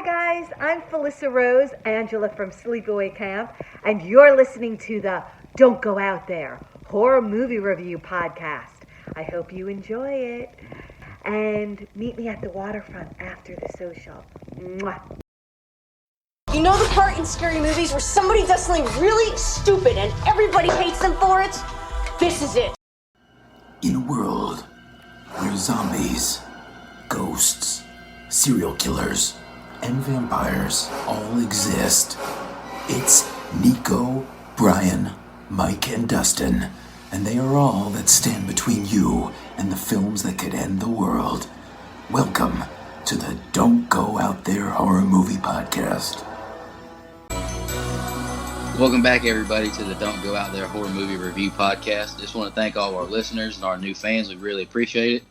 Hi guys, I'm Felissa Rose, Angela from Sleepaway Camp, and you're listening to the Don't Go Out There Horror Movie Review podcast. I hope you enjoy it. And meet me at the waterfront after the social. Mwah. You know the part in scary movies where somebody does something really stupid and everybody hates them for it? This is it. In a world where zombies, ghosts, serial killers, and vampires all exist, it's Nicoh, Brian, Mike, and Dustin, and they are all that stand between you and the films that could end the world. Welcome to the Don't Go Out There Horror Movie Podcast. Welcome back, everybody, to the Don't Go Out There Horror Movie Review Podcast. Just want to thank all of our listeners and our new fans. We really appreciate it.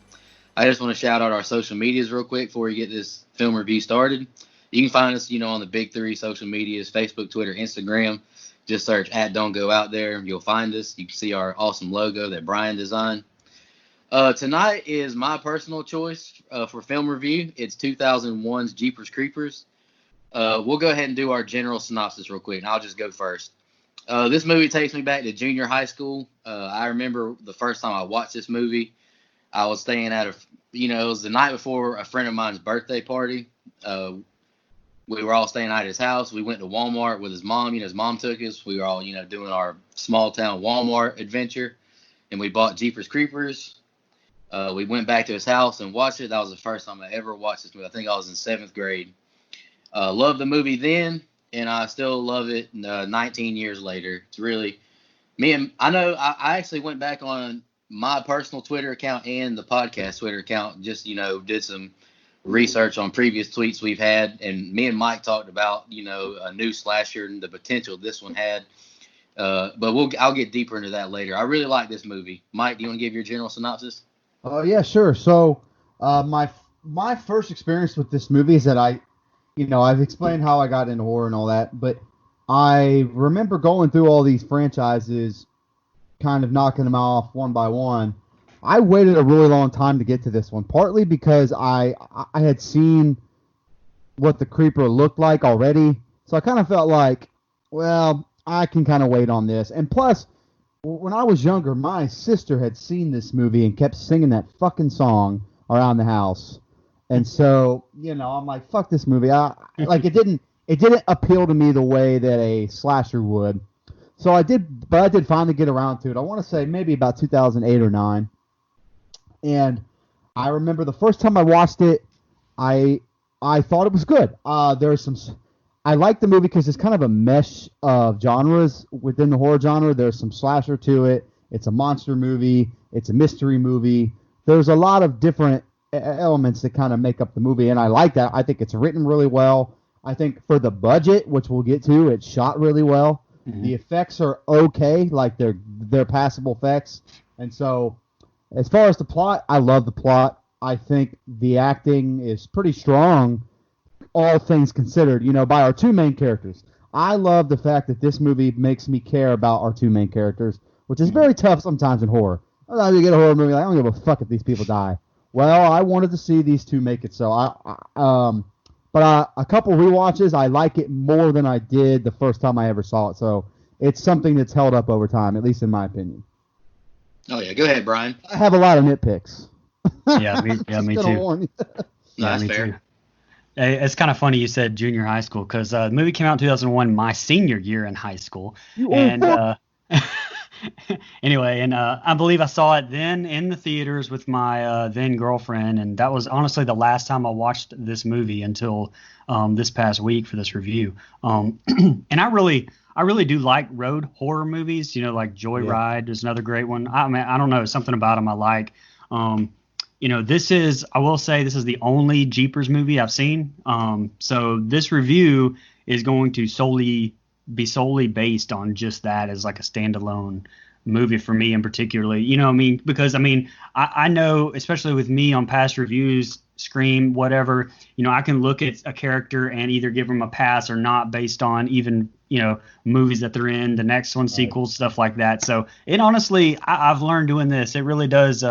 I just want to shout out our social medias real quick before we get this film review started. You can find us, on the big three social medias, Facebook, Twitter, Instagram. Just search at Don't Go Out There. You'll find us. You can see our awesome logo that Brian designed. Tonight is my personal choice for film review. It's 2001's Jeepers Creepers. We'll go ahead and do our general synopsis real quick, and I'll just go first. This movie takes me back to junior high school. I remember the first time I watched this movie. I was staying at it was the night before a friend of mine's birthday party. We were all staying at his house. We went to Walmart with his mom. His mom took us. We were all, doing our small town Walmart adventure, and we bought Jeepers Creepers. We went back to his house and watched it. That was the first time I ever watched this movie. I think I was in 7th grade. Loved the movie then, and I still love it 19 years later. It's really I actually went back on my personal Twitter account and the podcast Twitter account, just, did some research on previous tweets we've had, and me and Mike talked about, a new slasher and the potential this one had. But I'll get deeper into that later. I really like this movie. Mike, do you want to give your general synopsis? Yeah, sure. So, my first experience with this movie is that I've explained how I got into horror and all that, but I remember going through all these franchises, kind of knocking them off one by one. I waited a really long time to get to this one, partly because I had seen what the creeper looked like already, so I kind of felt like, well, I can kind of wait on this. And plus, when I was younger, my sister had seen this movie and kept singing that fucking song around the house. And so, I'm like, fuck this movie. It didn't appeal to me the way that a slasher would. So I did finally get around to it. I want to say maybe about 2008 or 9. And I remember the first time I watched it, I thought it was good. I like the movie because it's kind of a mesh of genres within the horror genre. There's some slasher to it. It's a monster movie. It's a mystery movie. There's a lot of different elements that kind of make up the movie, and I like that. I think it's written really well. I think for the budget, which we'll get to, it's shot really well. Mm-hmm. The effects are okay, like they're passable effects. And so, as far as the plot, I love the plot. I think the acting is pretty strong, all things considered, by our two main characters. I love the fact that this movie makes me care about our two main characters, which is very tough sometimes in horror. Sometimes you get a horror movie, like, I don't give a fuck if these people die. Well, I wanted to see these two make it, so but a couple rewatches, I like it more than I did the first time I ever saw it. So it's something that's held up over time, at least in my opinion. Oh yeah, go ahead, Brian. I have a lot of nitpicks. Yeah, me too. No, that's fair. Too. It's kind of funny you said junior high school, because the movie came out in 2001, my senior year in high school. Anyway, and I believe I saw it then in the theaters with my then girlfriend, and that was honestly the last time I watched this movie until this past week for this review. And I really do like road horror movies. Like Joyride is another great one. I mean, I don't know, something about them I like. I will say this is the only Jeepers movie I've seen. So this review is going to be solely based on just that as like a standalone movie for me in particularly, because I know, especially with me on past reviews, Scream, whatever, I can look at a character and either give them a pass or not based on even, movies that they're in, the next one, sequels, stuff like that. So it honestly, I've learned doing this, it really does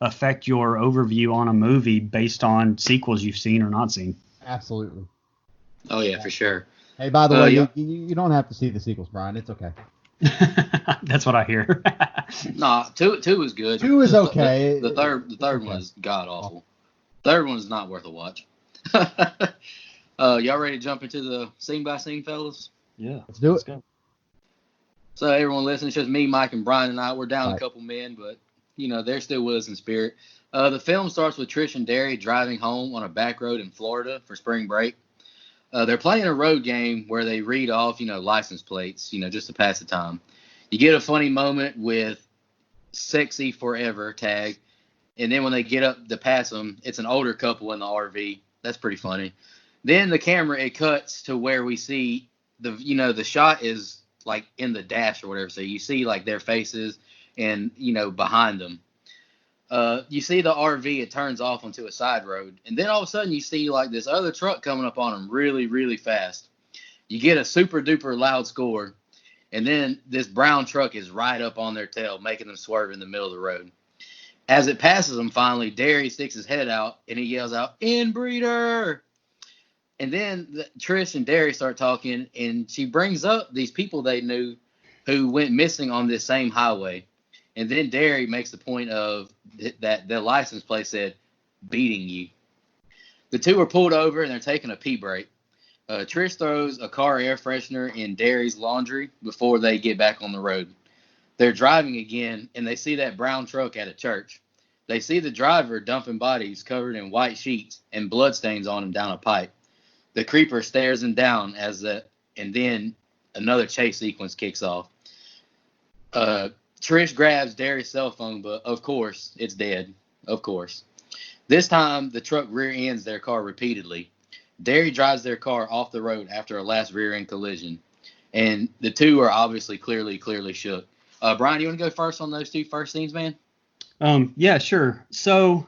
affect your overview on a movie based on sequels you've seen or not seen. Absolutely. Oh yeah, for sure. Hey, by the way, Yeah. you don't have to see the sequels, Brian. It's okay. That's what I hear. Nah, two is good. Two is The okay. the It's third one okay. is god Oh, awful. Third one is not worth a watch. Y'all ready to jump into the scene by scene, fellas? Yeah, let's do let's it. go. So everyone listening, it's just me, Mike, and Brian and I. We're down a Right. couple men, but they're still with us in spirit. The film starts with Trish and Derry driving home on a back road in Florida for spring break. They're playing a road game where they read off, license plates, just to pass the time. You get a funny moment with "sexy forever" tag, and then when they get up to pass them, it's an older couple in the RV. That's pretty funny. Then the camera it cuts to where we see the shot is like in the dash or whatever, so you see like their faces and behind them. You see the RV, it turns off onto a side road, and then all of a sudden you see like this other truck coming up on them really, really fast. You get a super duper loud score, and then this brown truck is right up on their tail, making them swerve in the middle of the road. As it passes them, finally, Derry sticks his head out and he yells out, "Inbreeder!" And then Trish and Derry start talking, and she brings up these people they knew who went missing on this same highway. And then Derry makes the point of that the license plate said, "beating you." The two are pulled over and they're taking a pee break. Trish throws a car air freshener in Derry's laundry before they get back on the road. They're driving again, and they see that brown truck at a church. They see the driver dumping bodies covered in white sheets and bloodstains on him down a pipe. The creeper stares him down and then another chase sequence kicks off. Uh, Trish grabs Derry's cell phone, but of course, it's dead. Of course. This time, the truck rear ends their car repeatedly. Derry drives their car off the road after a last rear end collision. And the two are obviously clearly shook. Brian, you want to go first on those two first scenes, man? Yeah, sure. So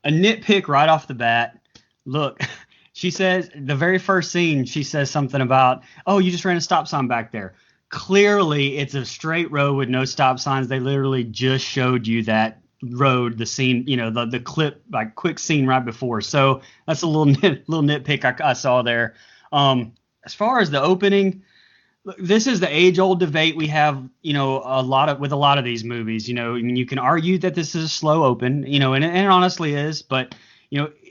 a nitpick right off the bat. Look, she says the very first scene, she says something about, oh, you just ran a stop sign back there. Clearly, it's a straight road with no stop signs. They literally just showed you that road, the scene, the clip, like quick scene right before. So that's a little nitpick I saw there. As far as the opening, this is the age-old debate we have, with a lot of these movies. I mean, you can argue that this is a slow open, and it honestly is, but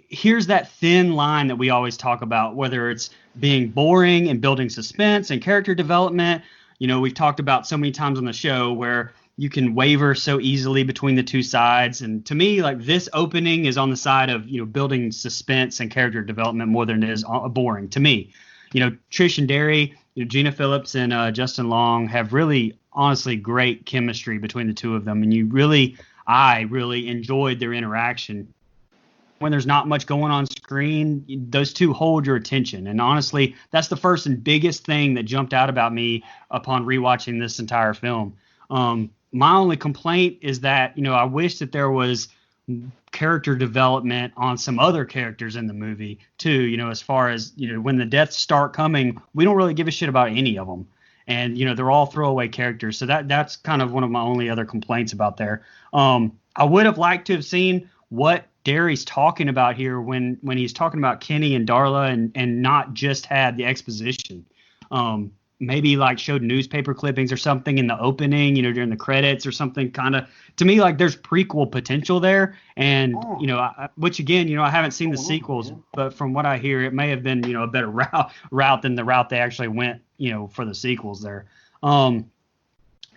here's that thin line that we always talk about, whether it's being boring and building suspense and character development. We've talked about so many times on the show where you can waver so easily between the two sides, and to me, like this opening is on the side of building suspense and character development more than it is boring to me. Trish and Derry, Gina Phillips and Justin Long have really, honestly, great chemistry between the two of them, and I really enjoyed their interaction. When there's not much going on screen, those two hold your attention, and honestly, that's the first and biggest thing that jumped out about me upon rewatching this entire film. My only complaint is that I wish that there was character development on some other characters in the movie too. As far as when the deaths start coming, we don't really give a shit about any of them, and they're all throwaway characters. So that's kind of one of my only other complaints about there. I would have liked to have seen what Derry's talking about here when he's talking about Kenny and Darla, and not just had the exposition. Maybe like showed newspaper clippings or something in the opening, during the credits or something, kind of. To me, like there's prequel potential there, and which again, I haven't seen the sequels, but from what I hear, it may have been a better route than the route they actually went, for the sequels there.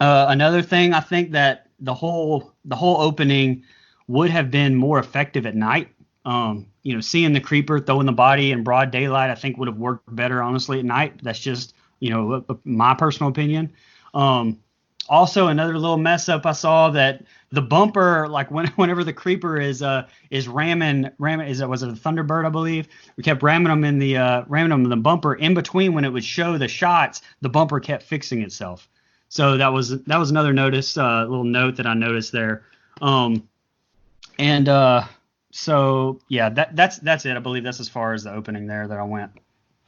Another thing, I think that the whole opening would have been more effective at night. Seeing the creeper throwing the body in broad daylight, I think would have worked better, honestly, at night. That's just, my personal opinion. Also, another little mess up I saw, that the bumper, like whenever the creeper is ramming, was it a Thunderbird, I believe? We kept ramming them in the bumper. In between, when it would show the shots, the bumper kept fixing itself. So that was another little note that I noticed there. And so yeah, that's it. I believe that's as far as the opening there that I went.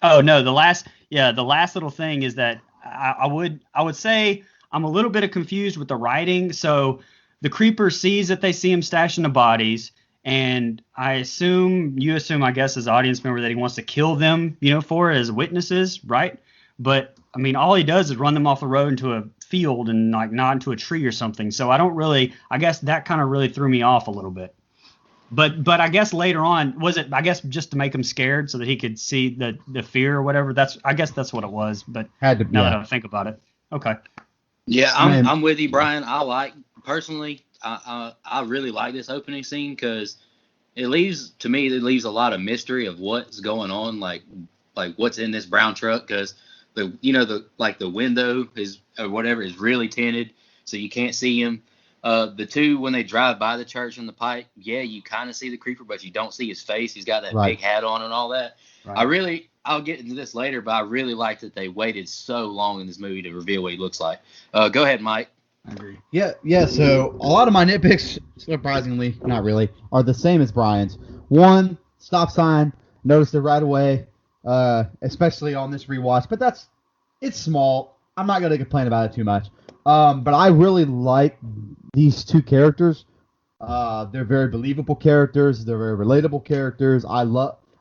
Oh no, the last little thing is that I would say I'm a little bit confused with the writing. So the creeper sees that they see him stashing the bodies, And you assume, I guess, as an audience member that he wants to kill them, for it as witnesses, right? But I mean, all he does is run them off the road into a field and like not into a tree or something. So I guess that kind of really threw me off a little bit. But I guess later on, was it, I guess, just to make him scared so that he could see the fear or whatever? I guess that's what it was. But Had to, now that yeah. I think about it. Okay. Yeah, Man. I'm with you, Brian. I really like this opening scene because it leaves a lot of mystery of what's going on, like what's in this brown truck, because the window is or whatever is really tinted, so you can't see him. The two, when they drive by the church in the pipe, yeah, you kind of see the creeper, but you don't see his face. He's got that Right. big hat on and all that. Right. I'll get into this later, but I really like that they waited so long in this movie to reveal what he looks like. Go ahead, Mike. I agree. Yeah. So a lot of my nitpicks, surprisingly, not really, are the same as Brian's. One, stop sign, noticed it right away, especially on this rewatch. But it's small. I'm not gonna complain about it too much. But I really like these two characters. They're very believable characters. They're very relatable characters.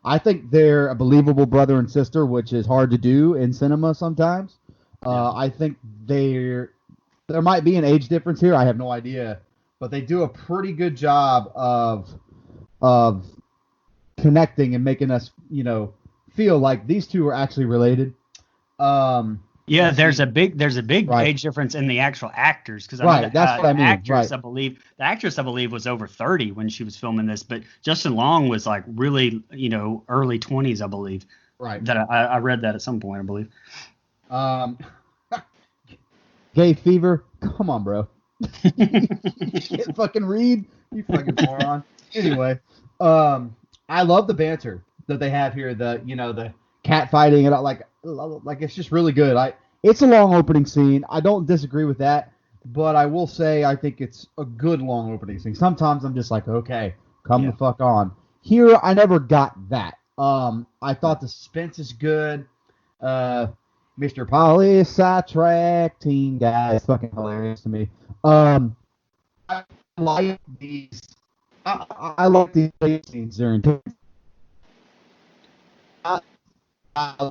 I think they're a believable brother and sister, which is hard to do in cinema sometimes. I think there might be an age difference here. I have no idea, but they do a pretty good job of connecting and making us, feel like these two are actually related. Yeah, there's a big Right. age difference in the actual actors, because I know Right, that's what I mean, actress, right. the actress I believe was over 30 when she was filming this, but Justin Long was like really, early 20s, I believe. Right. That I read that at some point, I believe. Gay fever. Come on, bro. You can't fucking read. You fucking moron. Anyway, I love the banter that they have here. The cat fighting and like it's just really good. It's a long opening scene. I don't disagree with that, but I will say I think it's a good long opening scene. Sometimes I'm just like, okay, come the fuck on. Here, I never got that. I thought the suspense is good. Mr. Polly sidetrack team guy is fucking hilarious to me. I like these. I like these fight scenes. They're intense.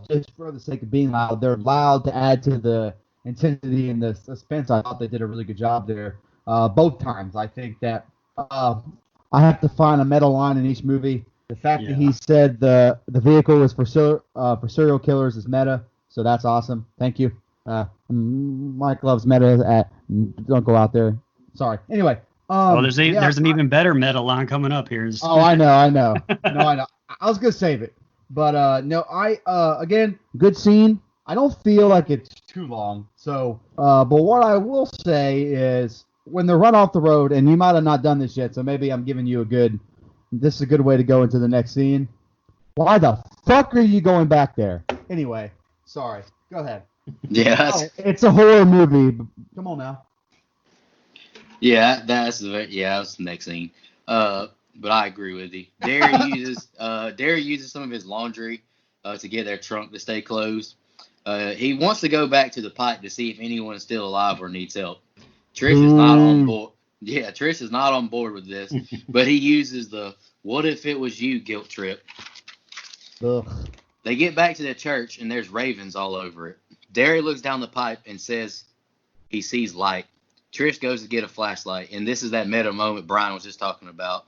Just for the sake of being loud, they're loud to add to the intensity and the suspense. I thought they did a really good job there. Both times, I think that I have to find a meta line in each movie. The fact that he said the vehicle is for serial killers is meta, so that's awesome. Thank you. Mike loves meta. Don't go out there. Sorry. Anyway. There's an even better meta line coming up here. Oh, I know. No, I know. I was gonna save it, but no. Again, good scene. I don't feel like it's too long. So, but what I will say is when they run off the road, and you might have not done this yet, so maybe I'm giving you this is a good way to go into the next scene. Why the fuck are you going back there? Anyway, sorry. Go ahead. Yeah, It's a horror movie. Come on now. yeah, that's the next scene. But I agree with you. Derry uses some of his laundry to get their trunk to stay closed. He wants to go back to the pipe to see if anyone is still alive or needs help. Trish is not on board. Yeah, Trish is not on board with this, but he uses the "what if it was you" guilt trip. Ugh. They get back to the church and there's ravens all over it. Derry looks down the pipe and says he sees light. Trish goes to get a flashlight, and this is that meta moment Brian was just talking about.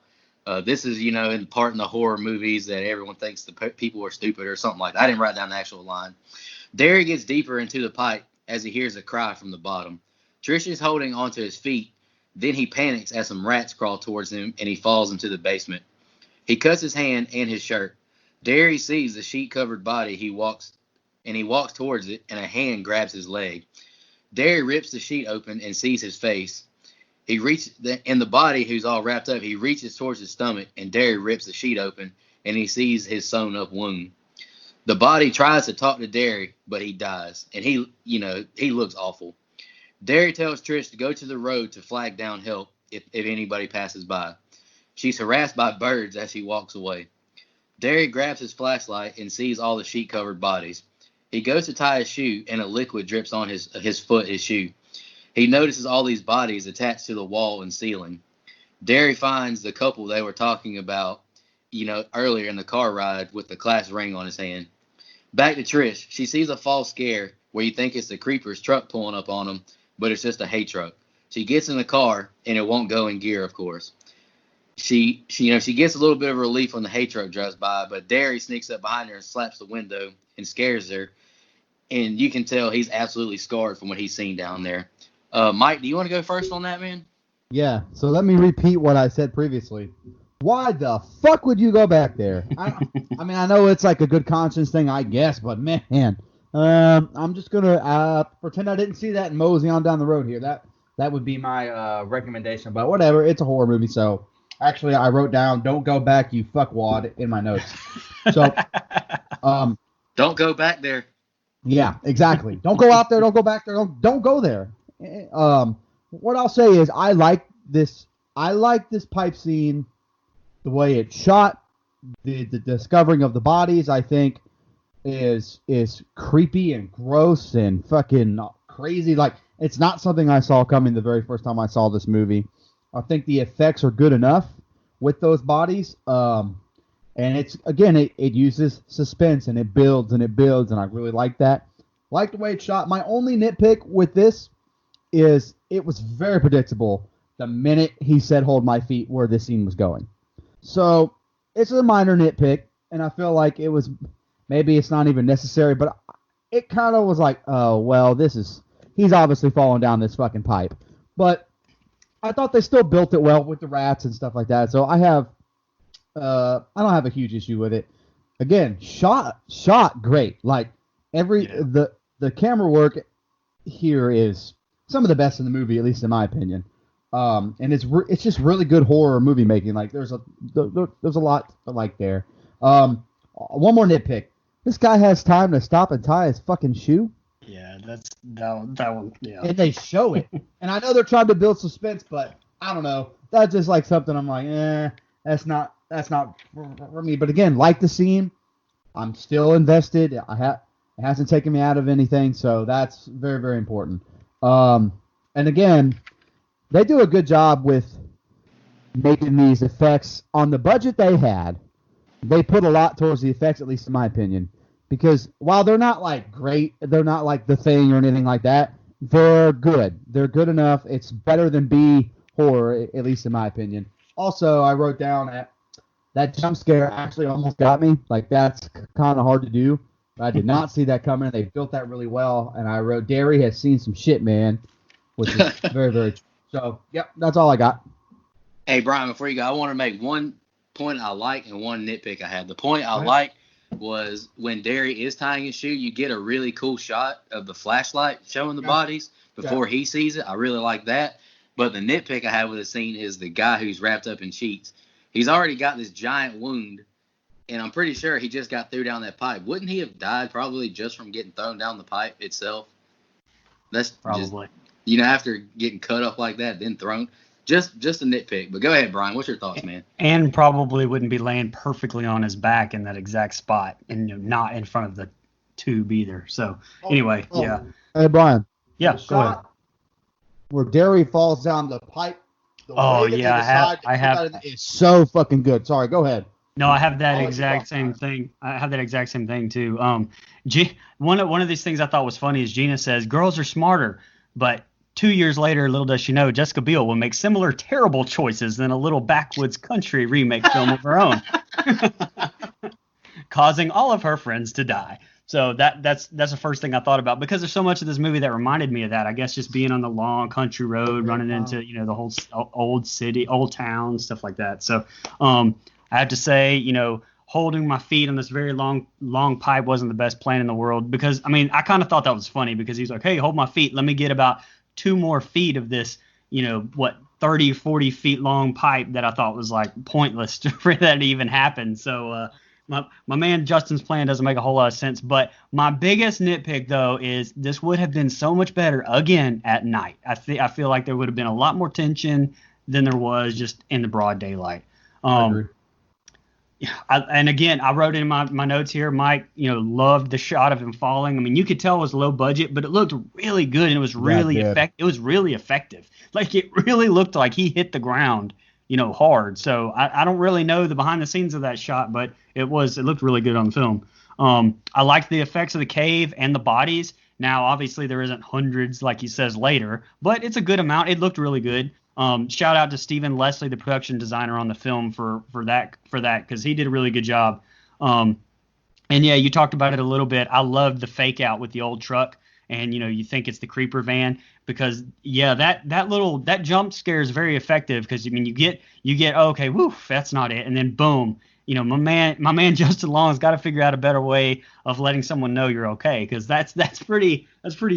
This is, in part in the horror movies that everyone thinks the people are stupid or something like that. I didn't write down the actual line. Derry gets deeper into the pipe as he hears a cry from the bottom. Trish is holding onto his feet. Then he panics as some rats crawl towards him, and he falls into the basement. He cuts his hand and his shirt. Derry sees the sheet-covered body. He walks towards it, and a hand grabs his leg. Derry rips the sheet open and sees his face. He reaches in the body, who's all wrapped up. He reaches towards his stomach, and Derry rips the sheet open, and he sees his sewn-up wound. The body tries to talk to Derry, but he dies, and he looks awful. Derry tells Trish to go to the road to flag down help if anybody passes by. She's harassed by birds as she walks away. Derry grabs his flashlight and sees all the sheet-covered bodies. He goes to tie his shoe, and a liquid drips on his shoe. He notices all these bodies attached to the wall and ceiling. Derry finds the couple they were talking about, earlier in the car ride with the class ring on his hand. Back to Trish. She sees a false scare where you think it's the creeper's truck pulling up on them, but it's just a hay truck. She gets in the car and it won't go in gear, of course. She gets a little bit of relief when the hay truck drives by, but Derry sneaks up behind her and slaps the window and scares her. And you can tell he's absolutely scarred from what he's seen down there. Mike, do you want to go first on that, man? Yeah, so let me repeat what I said previously. Why the fuck would you go back there? I mean, I know it's like a good conscience thing, I guess, but man, I'm just gonna pretend I didn't see that and mosey on down the road here. That would be my recommendation, but whatever. It's a horror movie, so actually I wrote down "Don't go back, you fuckwad" in my notes. So, don't go back there. Yeah, exactly. Don't go out there. Don't go back there. Don't go there. What I'll say is I like this. I like this pipe scene, the way it's shot, the discovering of the bodies. I think is creepy and gross and fucking crazy. Like, it's not something I saw coming the very first time I saw this movie. I think the effects are good enough with those bodies. And it's, again, it uses suspense and it builds, and I really like that. Like the way it's shot. My only nitpick with this is it was very predictable the minute he said "hold my feet" where this scene was going. So it's a minor nitpick, and I feel like maybe it's not even necessary, but it kind of was like, oh, well, he's obviously falling down this fucking pipe. But I thought they still built it well with the rats and stuff like that. So I don't have a huge issue with it. Again, shot great. Like the camera work here is some of the best in the movie, at least in my opinion. And it's just really good horror movie making. Like there's a lot to like there. One more nitpick. This guy has time to stop and tie his fucking shoe. Yeah, that one. Yeah. And they show it. And I know they're trying to build suspense, but I don't know. That's just like something I'm like, that's not for me. But again, like the scene, I'm still invested. It hasn't taken me out of anything, so that's very, very important. And again, they do a good job with making these effects on the budget they had. They put a lot towards the effects, at least in my opinion, because while they're not like great, they're not like The Thing or anything like that. They're good. They're good enough. It's better than B horror, at least in my opinion. Also, I wrote down that jump scare actually almost got me. Like, that's kind of hard to do. But I did not see that coming. They built that really well. And I wrote, Derry has seen some shit, man, which is very, very true. So, yep, that's all I got. Hey, Brian, before you go, I want to make one point I like and one nitpick I had. The point I like was when Derry is tying his shoe, you get a really cool shot of the flashlight showing the bodies before he sees it. I really like that. But the nitpick I have with the scene is the guy who's wrapped up in sheets. He's already got this giant wound, and I'm pretty sure he just got through down that pipe. Wouldn't he have died probably just from getting thrown down the pipe itself? That's probably. Just, after getting cut up like that, then thrown. Just a nitpick. But go ahead, Brian. What's your thoughts, man? And probably wouldn't be laying perfectly on his back in that exact spot, and not in front of the tube either. So anyway, yeah. Hey, Brian. Yeah, go ahead. Where Derry falls down the pipe. I have. It's so fucking good. Sorry, go ahead. No, I have that exact same thing. I have that exact same thing too. One of these things I thought was funny is Gina says girls are smarter, but 2 years later, little does she know, Jessica Biel will make similar terrible choices in a little backwoods country remake film of her own, causing all of her friends to die. So that's the first thing I thought about, because there's so much of this movie that reminded me of that. I guess just being on the long country road, running into the whole old city, old town, stuff like that. So I have to say, holding my feet on this very long pipe wasn't the best plan in the world, because I kind of thought that was funny, because he's like, hey, hold my feet, let me get about 2 more feet of this 30, 40 feet long pipe that I thought was like pointless for that to even happen. So my man Justin's plan doesn't make a whole lot of sense. But my biggest nitpick, though, is this would have been so much better again at night. I feel like there would have been a lot more tension than there was just in the broad daylight. I agree. And again, I wrote in my notes here, Mike, loved the shot of him falling. You could tell it was low budget, but it looked really good, and it was really effective. It was really effective. Like, it really looked like he hit the ground hard. So I don't really know the behind the scenes of that shot, but it looked really good on film. I liked the effects of the cave and the bodies. Now, obviously, there isn't hundreds like he says later, but it's a good amount. It looked really good. Shout out to Stephen Leslie, the production designer on the film, for that because he did a really good job. And yeah, you talked about it a little bit. I loved the fake out with the old truck, and you think it's the creeper van because yeah, that jump scare is very effective because you get oh, okay, woof, that's not it, and then boom, my man Justin Long's got to figure out a better way of letting someone know you're okay because that's pretty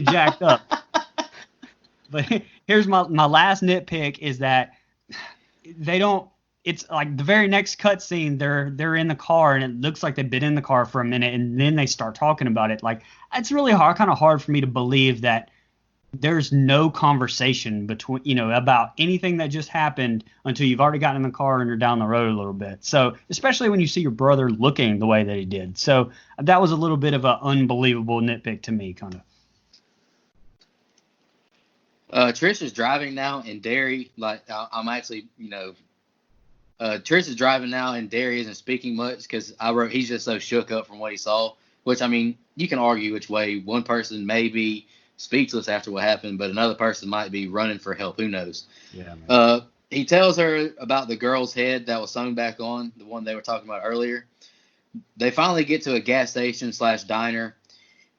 jacked up. But here's my last nitpick is that they don't. It's like the very next cutscene, they're in the car and it looks like they've been in the car for a minute and then they start talking about it. Like it's really kind of hard for me to believe that there's no conversation between about anything that just happened until you've already gotten in the car and you're down the road a little bit. So especially when you see your brother looking the way that he did. So that was a little bit of an unbelievable nitpick to me, kind of. Trish is driving now, and Derry, I'm actually, Trish is driving now, and Derry isn't speaking much because I wrote he's just so shook up from what he saw. Which you can argue which way. One person may be speechless after what happened, but another person might be running for help. Who knows? Yeah, man. He tells her about the girl's head that was sewn back on, the one they were talking about earlier. They finally get to a gas station / diner.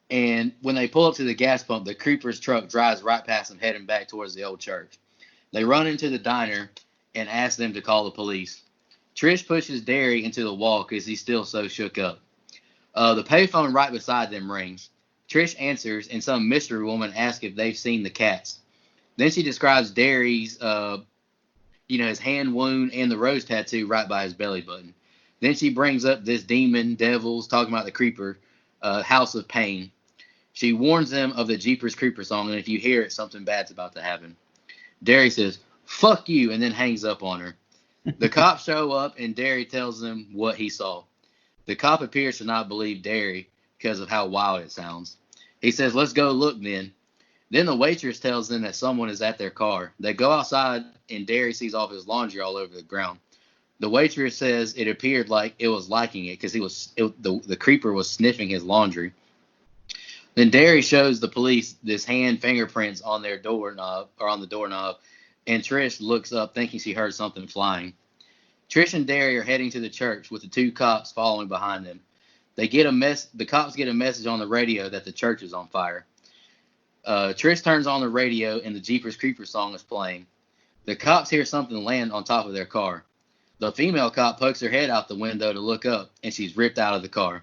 And when they pull up to the gas pump, the creeper's truck drives right past them, heading back towards the old church. They run into the diner and ask them to call the police. Trish pushes Derry into the wall because he's still so shook up. The payphone right beside them rings. Trish answers, and some mystery woman asks if they've seen the cats. Then she describes Derry's, his hand wound and the rose tattoo right by his belly button. Then she brings up this demon, devils, talking about the creeper, House of Pain. She warns them of the Jeepers Creeper song, and if you hear it, something bad's about to happen. Derry says, "Fuck you," and then hangs up on her. The cops show up, and Derry tells them what he saw. The cop appears to not believe Derry because of how wild it sounds. He says, "Let's go look then." Then the waitress tells them that someone is at their car. They go outside, and Derry sees all of his laundry all over the ground. The waitress says it appeared like it was liking it because the creeper was sniffing his laundry. Then Derry shows the police this hand fingerprints on their doorknob, and Trish looks up thinking she heard something flying. Trish and Derry are heading to the church with the two cops following behind them. The cops get a message on the radio that the church is on fire. Trish turns on the radio and the Jeepers Creeper song is playing. The cops hear something land on top of their car. The female cop pokes her head out the window to look up, and she's ripped out of the car.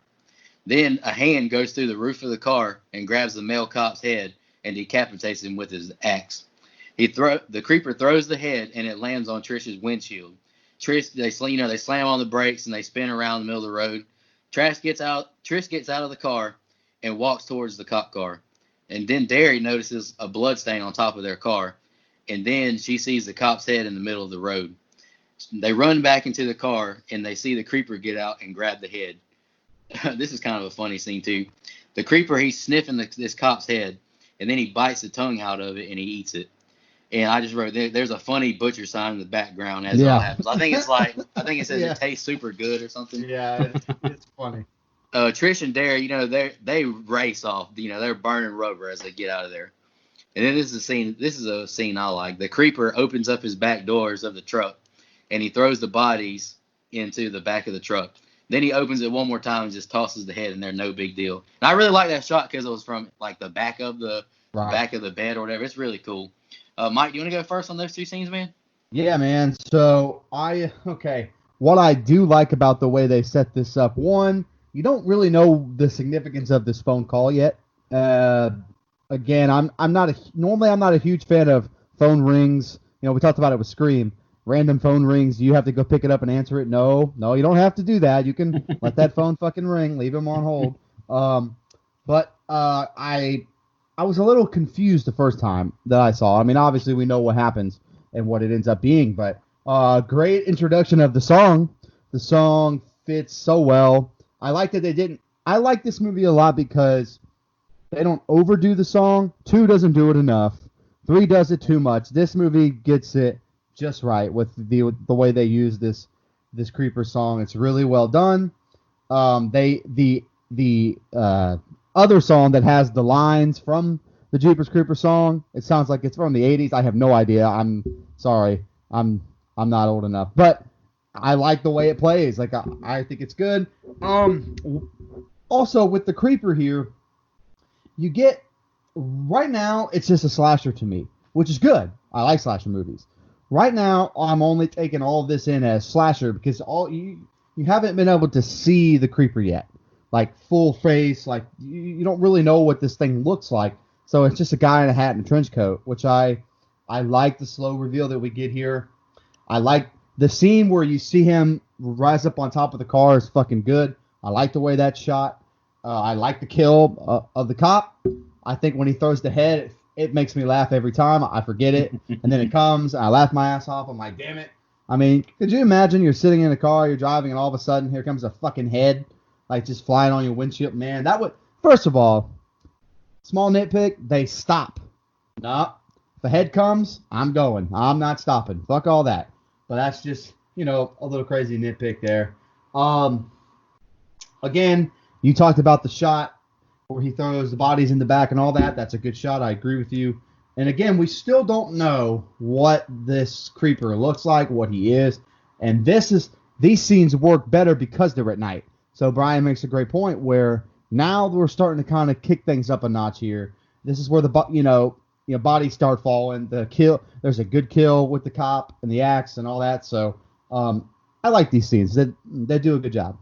Then a hand goes through the roof of the car and grabs the male cop's head and decapitates him with his axe. The creeper throws the head and it lands on Trish's windshield. They slam on the brakes and they spin around the middle of the road. Trish gets out of the car and walks towards the cop car. And then Derry notices a blood stain on top of their car. And then she sees the cop's head in the middle of the road. They run back into the car and they see the creeper get out and grab the head. This is kind of a funny scene too. The creeper, he's sniffing this cop's head, and then he bites the tongue out of it and he eats it. And I just wrote there's a funny butcher sign in the background as it all happens. I think it says it tastes super good or something. Yeah, it's funny. Trish and Derry, they race off. They're burning rubber as they get out of there. And then this is a scene I like. The creeper opens up his back doors of the truck, and he throws the bodies into the back of the truck. Then he opens it one more time and just tosses the head in there, no big deal. And I really like that shot because it was from like the back of the bed or whatever. It's really cool. Mike, do you want to go first on those two scenes, man? Yeah, man. So what I do like about the way they set this up, one, you don't really know the significance of this phone call yet. Again, I'm not a huge fan of phone rings. We talked about it with Scream. Random phone rings, you have to go pick it up and answer it. No, you don't have to do that. You can let that phone fucking ring, leave him on hold. But I was a little confused the first time that I saw. I mean, obviously we know what happens and what it ends up being, but great introduction of the song. The song fits so well. I like that they didn't. I like this movie a lot because they don't overdo the song. 2 doesn't do it enough. 3 does it too much. This movie gets it just right with the way they use this creeper song. It's really well done. The other song that has the lines from the Jeepers Creeper song, it sounds like it's from the 80s. I have no idea. I'm sorry. I'm not old enough, but I like the way it plays. Like I think it's good. Um, Also with the creeper here, you get right now it's just a slasher to me, which is good. I like slasher movies. Right now, I'm only taking all of this in as slasher because you haven't been able to see the creeper yet, like full face. Like you don't really know what this thing looks like. So it's just a guy in a hat and a trench coat, which I like the slow reveal that we get here. I like the scene where you see him rise up on top of the car is fucking good. I like the way that's shot. I like the kill of the cop. I think when he throws the head, it makes me laugh every time. I forget it, and then it comes, and I laugh my ass off. I'm like, damn it. I mean, could you imagine you're sitting in a car, you're driving, and all of a sudden here comes a fucking head, like just flying on your windshield? Man, that would, first of all, small nitpick, they stop. No, if a head comes, I'm going. I'm not stopping. Fuck all that. But that's just, a little crazy nitpick there. Um, Again, you talked about the shot where he throws the bodies in the back and all that. That's a good shot. I agree with you. And again, we still don't know what this creeper looks like, what he is. And these scenes work better because they're at night. So Brian makes a great point where now we're starting to kind of kick things up a notch here. This is where bodies start falling. There's a good kill with the cop and the axe and all that. So I like these scenes. They do a good job.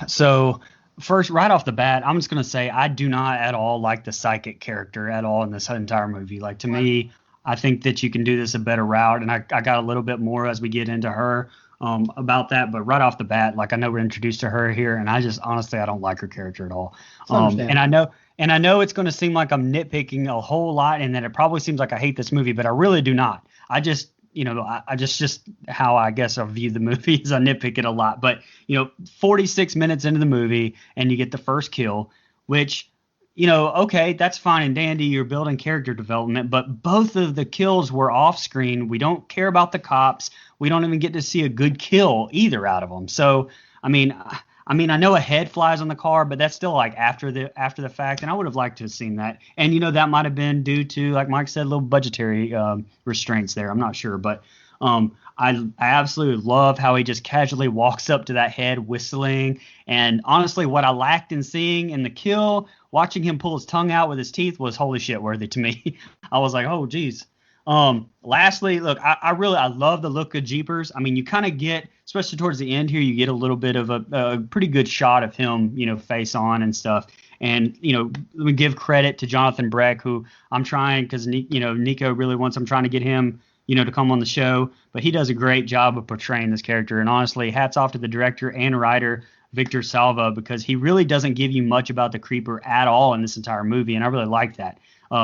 So first, right off the bat, I'm just gonna say I do not at all like the psychic character at all in this entire movie. Like to me, I think that you can do this a better route, and I got a little bit more as we get into her about that. But right off the bat, like I know we're introduced to her here, and I just honestly I don't like her character at all. And I know it's going to seem like I'm nitpicking a whole lot, and that it probably seems like I hate this movie, but I really do not. I just I just how I guess I view the movie is I nitpick it a lot. But 46 minutes into the movie and you get the first kill, which okay, that's fine and dandy. You're building character development, but both of the kills were off screen. We don't care about the cops. We don't even get to see a good kill either out of them. So I know a head flies on the car, but that's still like after the fact, and I would have liked to have seen that. And that might have been due to, like Mike said, little budgetary restraints there. I'm not sure, but I absolutely love how he just casually walks up to that head whistling. And honestly, what I lacked in seeing in the kill, watching him pull his tongue out with his teeth was holy shit worthy to me. I was like, oh geez. Lastly, look, I love the look of Jeepers. I mean, you kind of get, especially towards the end here, you get a little bit of a pretty good shot of him, face on and stuff. And, let me give credit to Jonathan Breck, who I'm trying, because, Nicoh really wants, I'm trying to get him, to come on the show, but he does a great job of portraying this character. And honestly, hats off to the director and writer, Victor Salva, because he really doesn't give you much about the creeper at all in this entire movie. And I really like that.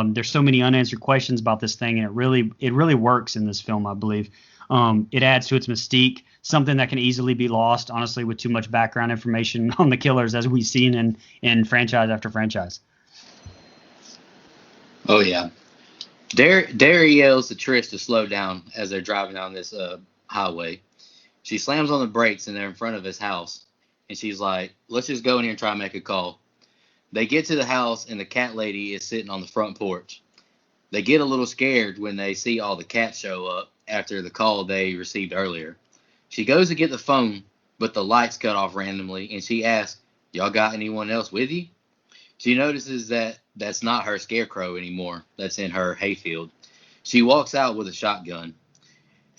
There's so many unanswered questions about this thing, and it really works in this film, I believe. It adds to its mystique, something that can easily be lost, honestly, with too much background information on the killers, as we've seen in franchise after franchise. Oh yeah, Derry yells to Trish to slow down as they're driving down this highway. She slams on the brakes and they're in front of his house, and she's like, "Let's just go in here and try and make a call." They get to the house, and the cat lady is sitting on the front porch. They get a little scared when they see all the cats show up after the call they received earlier. She goes to get the phone, but the lights cut off randomly, and she asks, "Y'all got anyone else with you?" She notices that that's not her scarecrow anymore. That's in her hayfield. She walks out with a shotgun.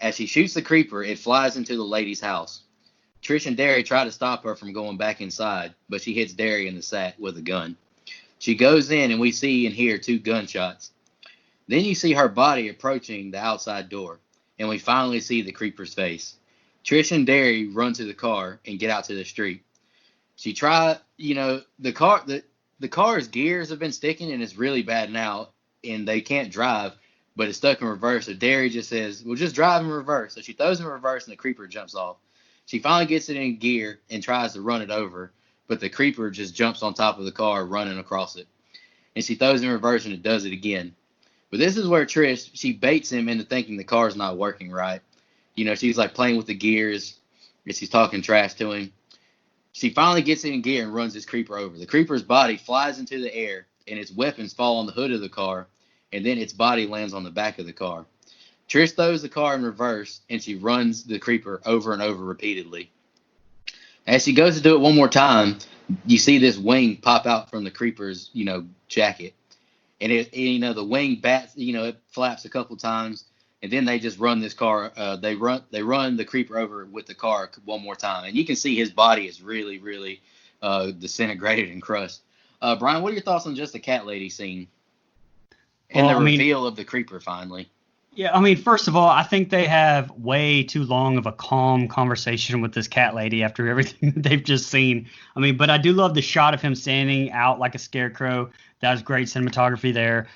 As she shoots the creeper, it flies into the lady's house. Trish and Derry try to stop her from going back inside, but she hits Derry in the sack with a gun. She goes in, and we see and hear 2 gunshots. Then you see her body approaching the outside door, and we finally see the creeper's face. Trish and Derry run to the car and get out to the street. She tried, the car's gears have been sticking, and it's really bad now, and they can't drive, but it's stuck in reverse. So Derry just says, "Well, just drive in reverse." So she throws in reverse, and the creeper jumps off. She finally gets it in gear and tries to run it over, but the creeper just jumps on top of the car, running across it. And she throws in reverse, and it does it again. But this is where Trish, she baits him into thinking the car's not working right. She's like playing with the gears and she's talking trash to him. She finally gets in gear and runs this creeper over. The creeper's body flies into the air and its weapons fall on the hood of the car, and then its body lands on the back of the car. Trish throws the car in reverse and she runs the creeper over and over repeatedly. As she goes to do it one more time, you see this wing pop out from the creeper's, jacket. And the wing bats, it flaps a couple times, and then they just run this car. They run the creeper over with the car one more time, and you can see his body is really, really disintegrated and crushed. Brian, what are your thoughts on just the cat lady scene and the reveal of the creeper finally? Yeah, I mean, first of all, I think they have way too long of a calm conversation with this cat lady after everything that they've just seen. I mean, but I do love the shot of him standing out like a scarecrow. That was great cinematography there.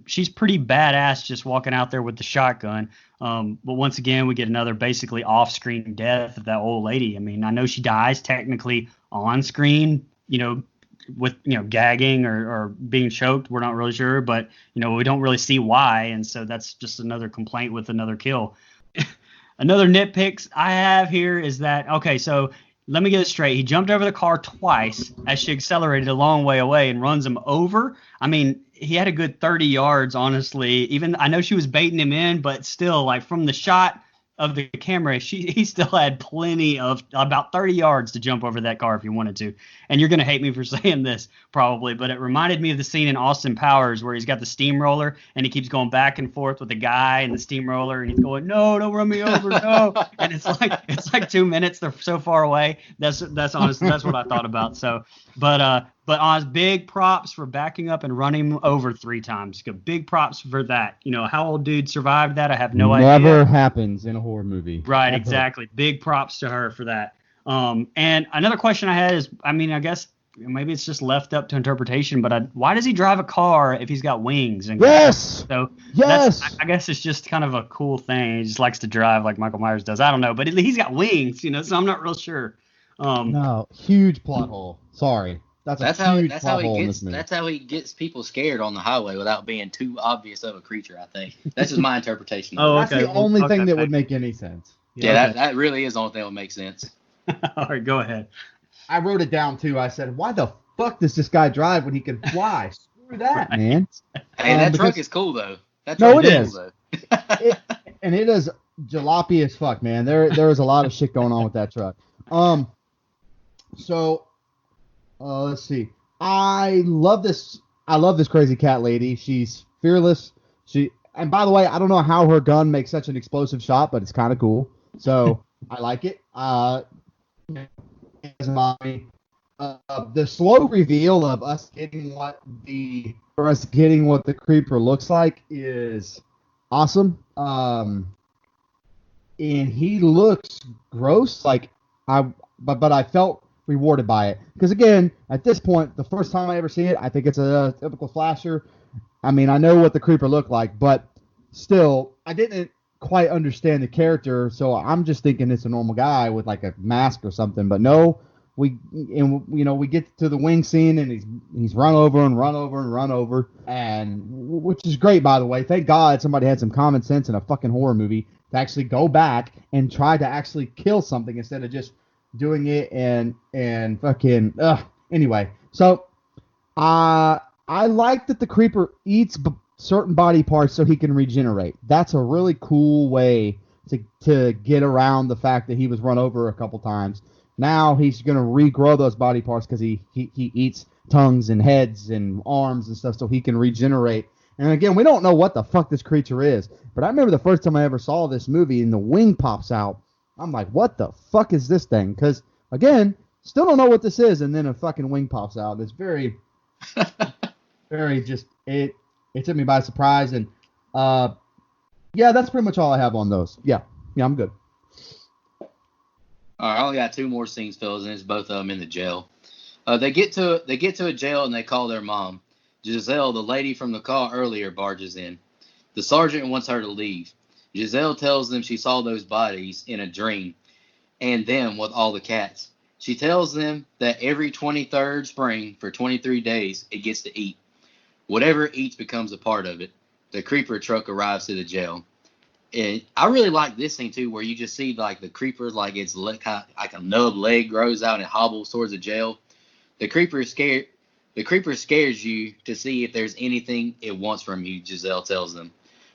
She's pretty badass just walking out there with the shotgun. But once again, we get another basically off-screen death of that old lady. I mean, I know she dies technically on screen, with gagging or being choked. We're not really sure, but we don't really see why, and so that's just another complaint with another kill. Another nitpicks I have here is that, okay, so let me get it straight. He jumped over the car twice as she accelerated a long way away and runs him over. I mean, he had a good 30 yards, honestly. Even I know she was baiting him in, but still, like from the shot of the camera, he still had plenty of about 30 yards to jump over that car if he wanted to. And you're going to hate me for saying this probably, but it reminded me of the scene in Austin Powers where he's got the steamroller and he keeps going back and forth with the guy and the steamroller and he's going, no, don't run me over, no. And it's like 2 minutes. They're so far away. That's honestly, that's what I thought about. So, but Oz, big props for backing up and running him over 3 times. Big props for that. How old dude survived that? I have no idea. Never happens in a horror movie. Right, Ever. exactly. Big props to her for that. And another question I had is, I mean, I guess maybe it's just left up to interpretation, but why does he drive a car if he's got wings? Yes. So yes. I guess it's just kind of a cool thing. He just likes to drive like Michael Myers does. I don't know, but he's got wings, so I'm not real sure. No, huge plot hole. Sorry. That's how he gets people scared on the highway without being too obvious of a creature, I think. That's just my interpretation. That's the only thing that would make any sense. Yeah, that really is the only thing that would make sense. All right, go ahead. I wrote it down too. I said, why the fuck does this guy drive when he can fly? Screw that, man. Hey, that truck is cool though. It is. And it is jalopy as fuck, man. There is a lot of shit going on with that truck. So let's see. I love this crazy cat lady. She's fearless. And by the way, I don't know how her gun makes such an explosive shot, but it's kind of cool. So I like it. The slow reveal of us getting what the creeper looks like is awesome. And he looks gross. But I felt rewarded by it because again, at this point, the first time I ever see it, I think it's a typical slasher. I mean, I know what the creeper looked like, but still, I didn't quite understand the character, so I'm just thinking it's a normal guy with like a mask or something. But no, we get to the wing scene and he's run over, and which is great, by the way. Thank God somebody had some common sense in a fucking horror movie to actually go back and try to actually kill something instead of just doing it and fucking anyway. So I like that the creeper eats certain body parts so he can regenerate. That's a really cool way to get around the fact that he was run over a couple times. Now he's going to regrow those body parts because he eats tongues and heads and arms and stuff so he can regenerate. And again, we don't know what the fuck this creature is, but I remember the first time I ever saw this movie and the wing pops out. I'm like, what the fuck is this thing? Because, again, still don't know what this is, and then a fucking wing pops out. It's very, very just, it took me by surprise, and, yeah, that's pretty much all I have on those. Yeah, I'm good. All right, I only got 2 more scenes, fellas, and it's both of them in the jail. They get to a jail, and they call their mom. Giselle, the lady from the call earlier, barges in. The sergeant wants her to leave. Giselle tells them she saw those bodies in a dream, and them with all the cats. She tells them that every 23rd spring for 23 days, it gets to eat. Whatever it eats becomes a part of it. the creeper truck arrives to the jail. And I really like this scene too, where you just see like the creeper, like its like a nub leg grows out and hobbles towards the jail. The creeper is scared. The creeper scares you to see if there's anything it wants from you. Giselle tells them.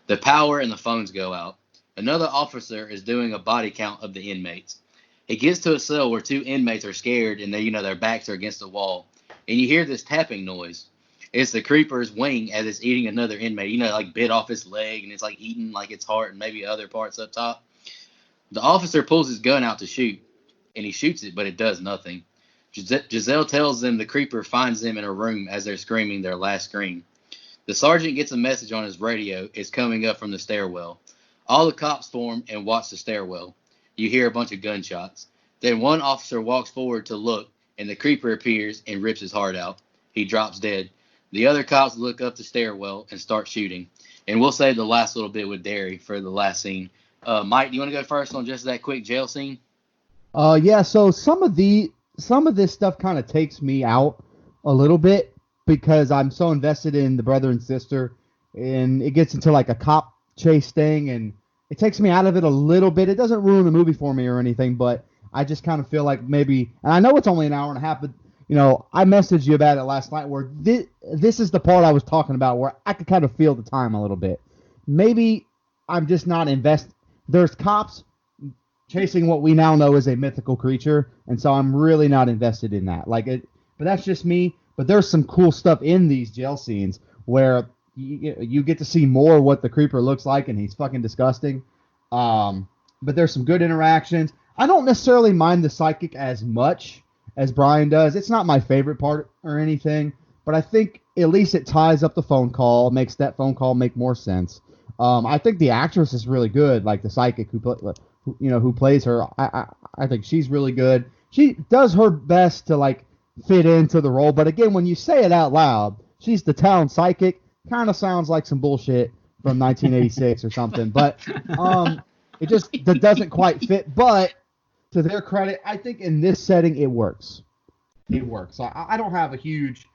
The power and the phones go out. Another officer is doing a body count of the inmates. It gets to a cell where two inmates are scared and their backs are against the wall, and you hear this tapping noise. It's the creeper's wing as it's eating another inmate. Like bit off its leg and it's like eating like its heart and maybe other parts up top. The officer pulls his gun out to shoot, and he shoots it, but it does nothing. Giselle tells them the creeper finds them in a room as they're screaming their last scream. The sergeant gets a message on his radio. It's coming up from the stairwell. All the cops form and watch the stairwell. You hear a bunch of gunshots. Then one officer walks forward to look, and the creeper appears and rips his heart out. He drops dead. The other cops look up the stairwell and start shooting. And we'll save the last little bit with Derry for the last scene. Mike, do you want to go first on just that quick jail scene? Yeah. So some of this stuff kind of takes me out a little bit because I'm so invested in the brother and sister, and it gets into like a cop chase thing, and it takes me out of it a little bit. It doesn't ruin the movie for me or anything, but I just kind of feel like maybe, and I know it's only an hour and a half, but I messaged you about it last night where this is the part I was talking about where I could kind of feel the time a little bit. Maybe I'm just not invested. There's cops chasing what we now know is a mythical creature, and so I'm really not invested in that. But that's just me. But there's some cool stuff in these jail scenes where you get to see more what the creeper looks like, and he's fucking disgusting. But there's some good interactions. I don't necessarily mind the psychic as much as Brian does. It's not my favorite part or anything, but I think at least it ties up the phone call, makes that phone call make more sense. I think the actress is really good, like the psychic who plays her. I think she's really good. She does her best to fit into the role, but again, when you say it out loud, she's the town psychic. Kind of sounds like some bullshit from 1986 or something, but it just that doesn't quite fit. But to their credit, I think in this setting it works. It works. So I don't have a huge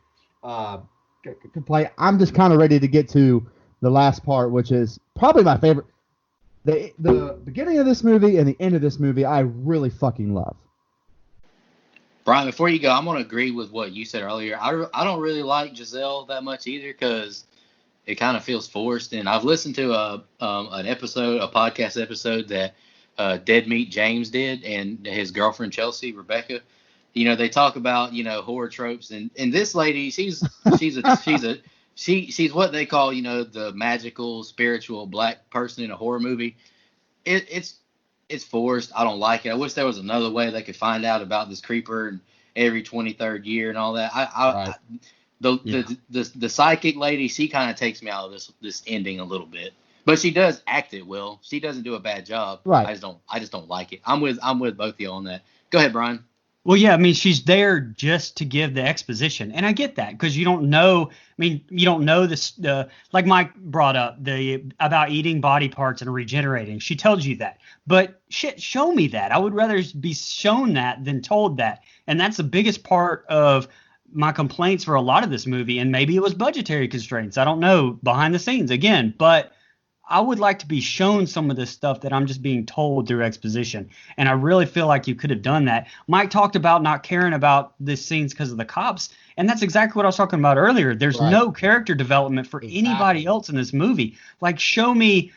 complaint. I'm just kind of ready to get to the last part, which is probably my favorite. The beginning of this movie and the end of this movie, I really fucking love. Brian, before you go, I'm going to agree with what you said earlier. I don't really like Giselle that much either because it kind of feels forced. And I've listened to a podcast episode that Dead Meat James did and his girlfriend Chelsea, Rebecca. They talk about horror tropes, and this lady, she's what they call the magical spiritual black person in a horror movie. It's forced. I don't like it. I wish there was another way they could find out about this creeper and every 23rd year and all that. Right. The psychic lady, she kind of takes me out of this ending a little bit, but she does act it well. She doesn't do a bad job. Right. I just don't like it. I'm with both of you on that. Go ahead, Brian. Well, yeah, I mean, she's there just to give the exposition, and I get that because you don't know. You don't know this. Like Mike brought up about eating body parts and regenerating. She tells you that, but shit, show me that. I would rather be shown that than told that, and that's the biggest part of my complaints for a lot of this movie. And maybe it was budgetary constraints. I don't know behind the scenes again, but I would like to be shown some of this stuff that I'm just being told through exposition. And I really feel like you could have done that. Mike talked about not caring about these scenes because of the cops. And that's exactly what I was talking about earlier. There's no character development for anybody else in this movie. Show me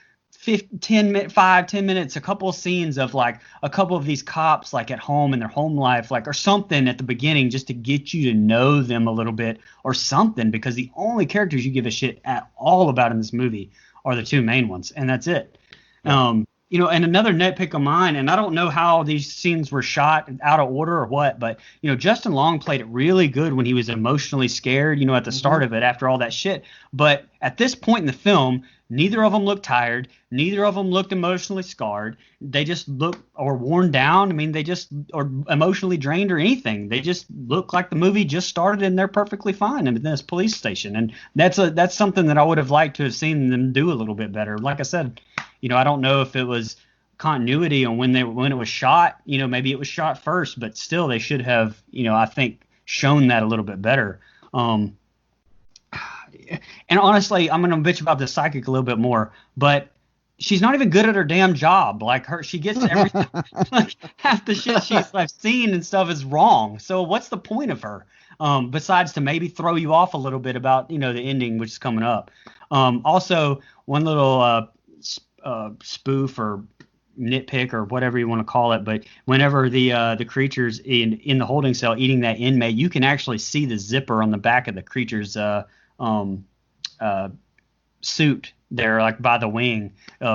10 minutes, a couple of scenes of a couple of these cops at home in their home life, or something at the beginning just to get you to know them a little bit or something, because the only characters you give a shit at all about in this movie are the two main ones, and that's it. And another nitpick of mine, and I don't know how these scenes were shot out of order or what, but Justin Long played it really good when he was emotionally scared, at the start of it after all that shit. But at this point in the film, neither of them looked tired, neither of them looked emotionally scarred. They just look or worn down. I mean, they just or emotionally drained or anything. They just look like the movie just started and they're perfectly fine in this police station. And that's something that I would have liked to have seen them do a little bit better. Like I said, I don't know if it was continuity on when it was shot. Maybe it was shot first, but still they should have, I think, shown that a little bit better. and honestly, I'm gonna bitch about the psychic a little bit more, but she's not even good at her damn job. Like she gets everything. Like half the shit I've seen and stuff is wrong. So what's the point of her? Besides to maybe throw you off a little bit about the ending, which is coming up. Also, one little spoof or nitpick or whatever you want to call it, but whenever the creatures in the holding cell eating that inmate, you can actually see the zipper on the back of the creature's um, suit there, like by the wing.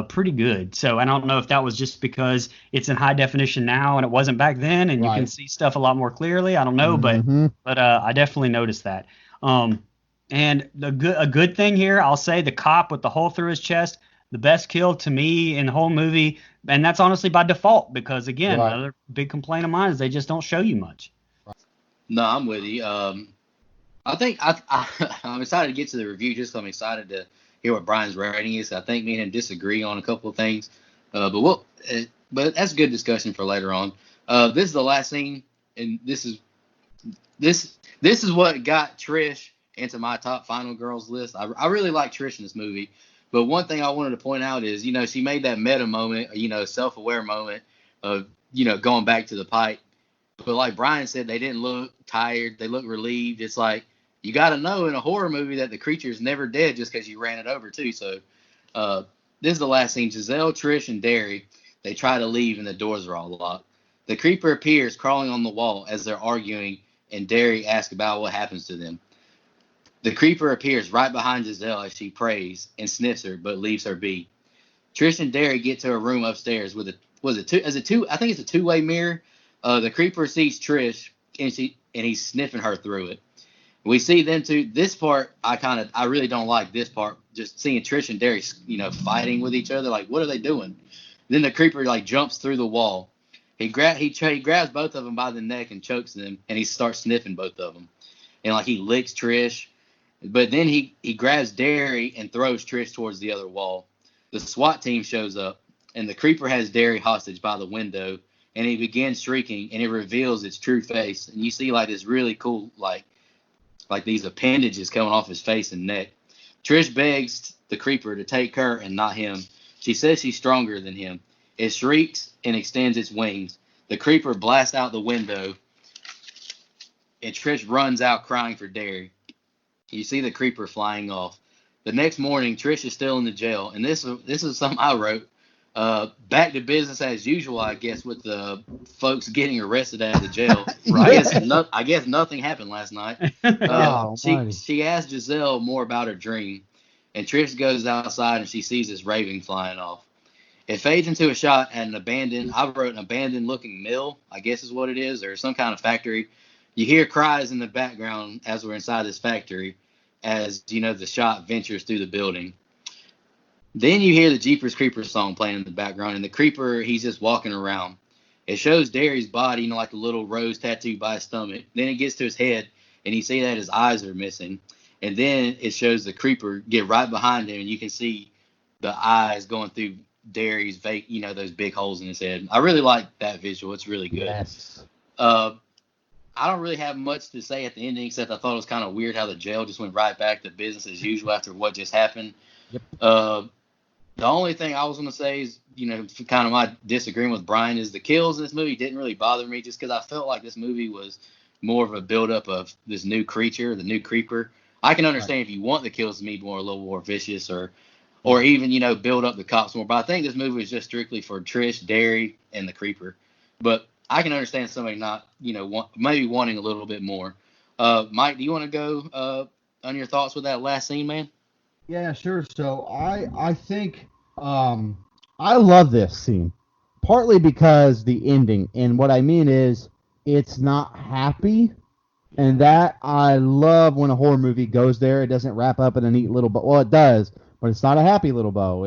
Pretty good. So I don't know if that was just because it's in high definition now and it wasn't back then, and you can see stuff a lot more clearly. I don't know, but I definitely noticed that. And a good thing here, I'll say, the cop with the hole through his chest, the best kill to me in the whole movie, and that's honestly by default because again, another big complaint of mine is they just don't show you much. No, I'm with you. I think I'm excited to get to the review just 'cause I'm excited to hear what Brian's rating is. I think me and him disagree on a couple of things, but that's a good discussion for later on. This is the last scene, and this is what got Trish into my top final girls list. I really like Trish in this movie, but one thing I wanted to point out is she made that meta moment, self-aware moment of going back to the pipe. But like Brian said, they didn't look tired. They looked relieved. It's like you got to know in a horror movie that the creature's never dead just because you ran it over too. So this is the last scene. Giselle, Trish, and Derry, they try to leave and the doors are all locked. The creeper appears crawling on the wall as they're arguing, and Derry asks about what happens to them. The creeper appears right behind Giselle as she prays and sniffs her, but leaves her be. Trish and Derry get to a room upstairs with I think it's a two-way mirror. The creeper sees Trish and he's sniffing her through it. We see them two. This part I really don't like this part. Just seeing Trish and Derry, fighting with each other. Like, what are they doing? Then the creeper jumps through the wall. He grabs both of them by the neck and chokes them, and he starts sniffing both of them. And he licks Trish, but then he grabs Derry and throws Trish towards the other wall. The SWAT team shows up, and the creeper has Derry hostage by the window, and he begins shrieking, and it reveals its true face. And you see this really cool like these appendages coming off his face and neck. Trish begs the creeper to take her and not him. She says she's stronger than him. It shrieks and extends its wings. The creeper blasts out the window, and Trish runs out crying for Derry. You see the creeper flying off. The next morning, Trish is still in the jail, and this is something I wrote. Back to business as usual, I guess, with the folks getting arrested out of the jail. I guess nothing happened last night. She asked Giselle more about her dream, and Trish goes outside and she sees this raven flying off. It fades into a shot at an abandoned looking mill, I guess is what it is, or some kind of factory. You hear cries in the background as we're inside this factory, as the shot ventures through the building. Then you hear the Jeepers Creepers song playing in the background, and the creeper, he's just walking around. It shows Derry's body, like a little rose tattoo by his stomach. Then it gets to his head, and you see that his eyes are missing. And then it shows the creeper get right behind him, and you can see the eyes going through Derry's, those big holes in his head. I really like that visual. It's really good. Yes. I don't really have much to say at the ending, except I thought it was kind of weird how the jail just went right back to business as usual after what just happened. Yep. The only thing I was going to say is, kind of my disagreement with Brian is the kills in this movie didn't really bother me just because I felt like this movie was more of a buildup of this new creature, the new creeper. I can understand if you want the kills to be a little more vicious or even, build up the cops more. But I think this movie is just strictly for Trish, Derry, and the creeper. But I can understand somebody not, maybe wanting a little bit more. Mike, do you want to go on your thoughts with that last scene, man? Yeah, sure. So I think I love this scene, partly because the ending, and what I mean is it's not happy, and that I love when a horror movie goes there. It doesn't wrap up in a neat little bow. Well, it does, but it's not a happy little bow.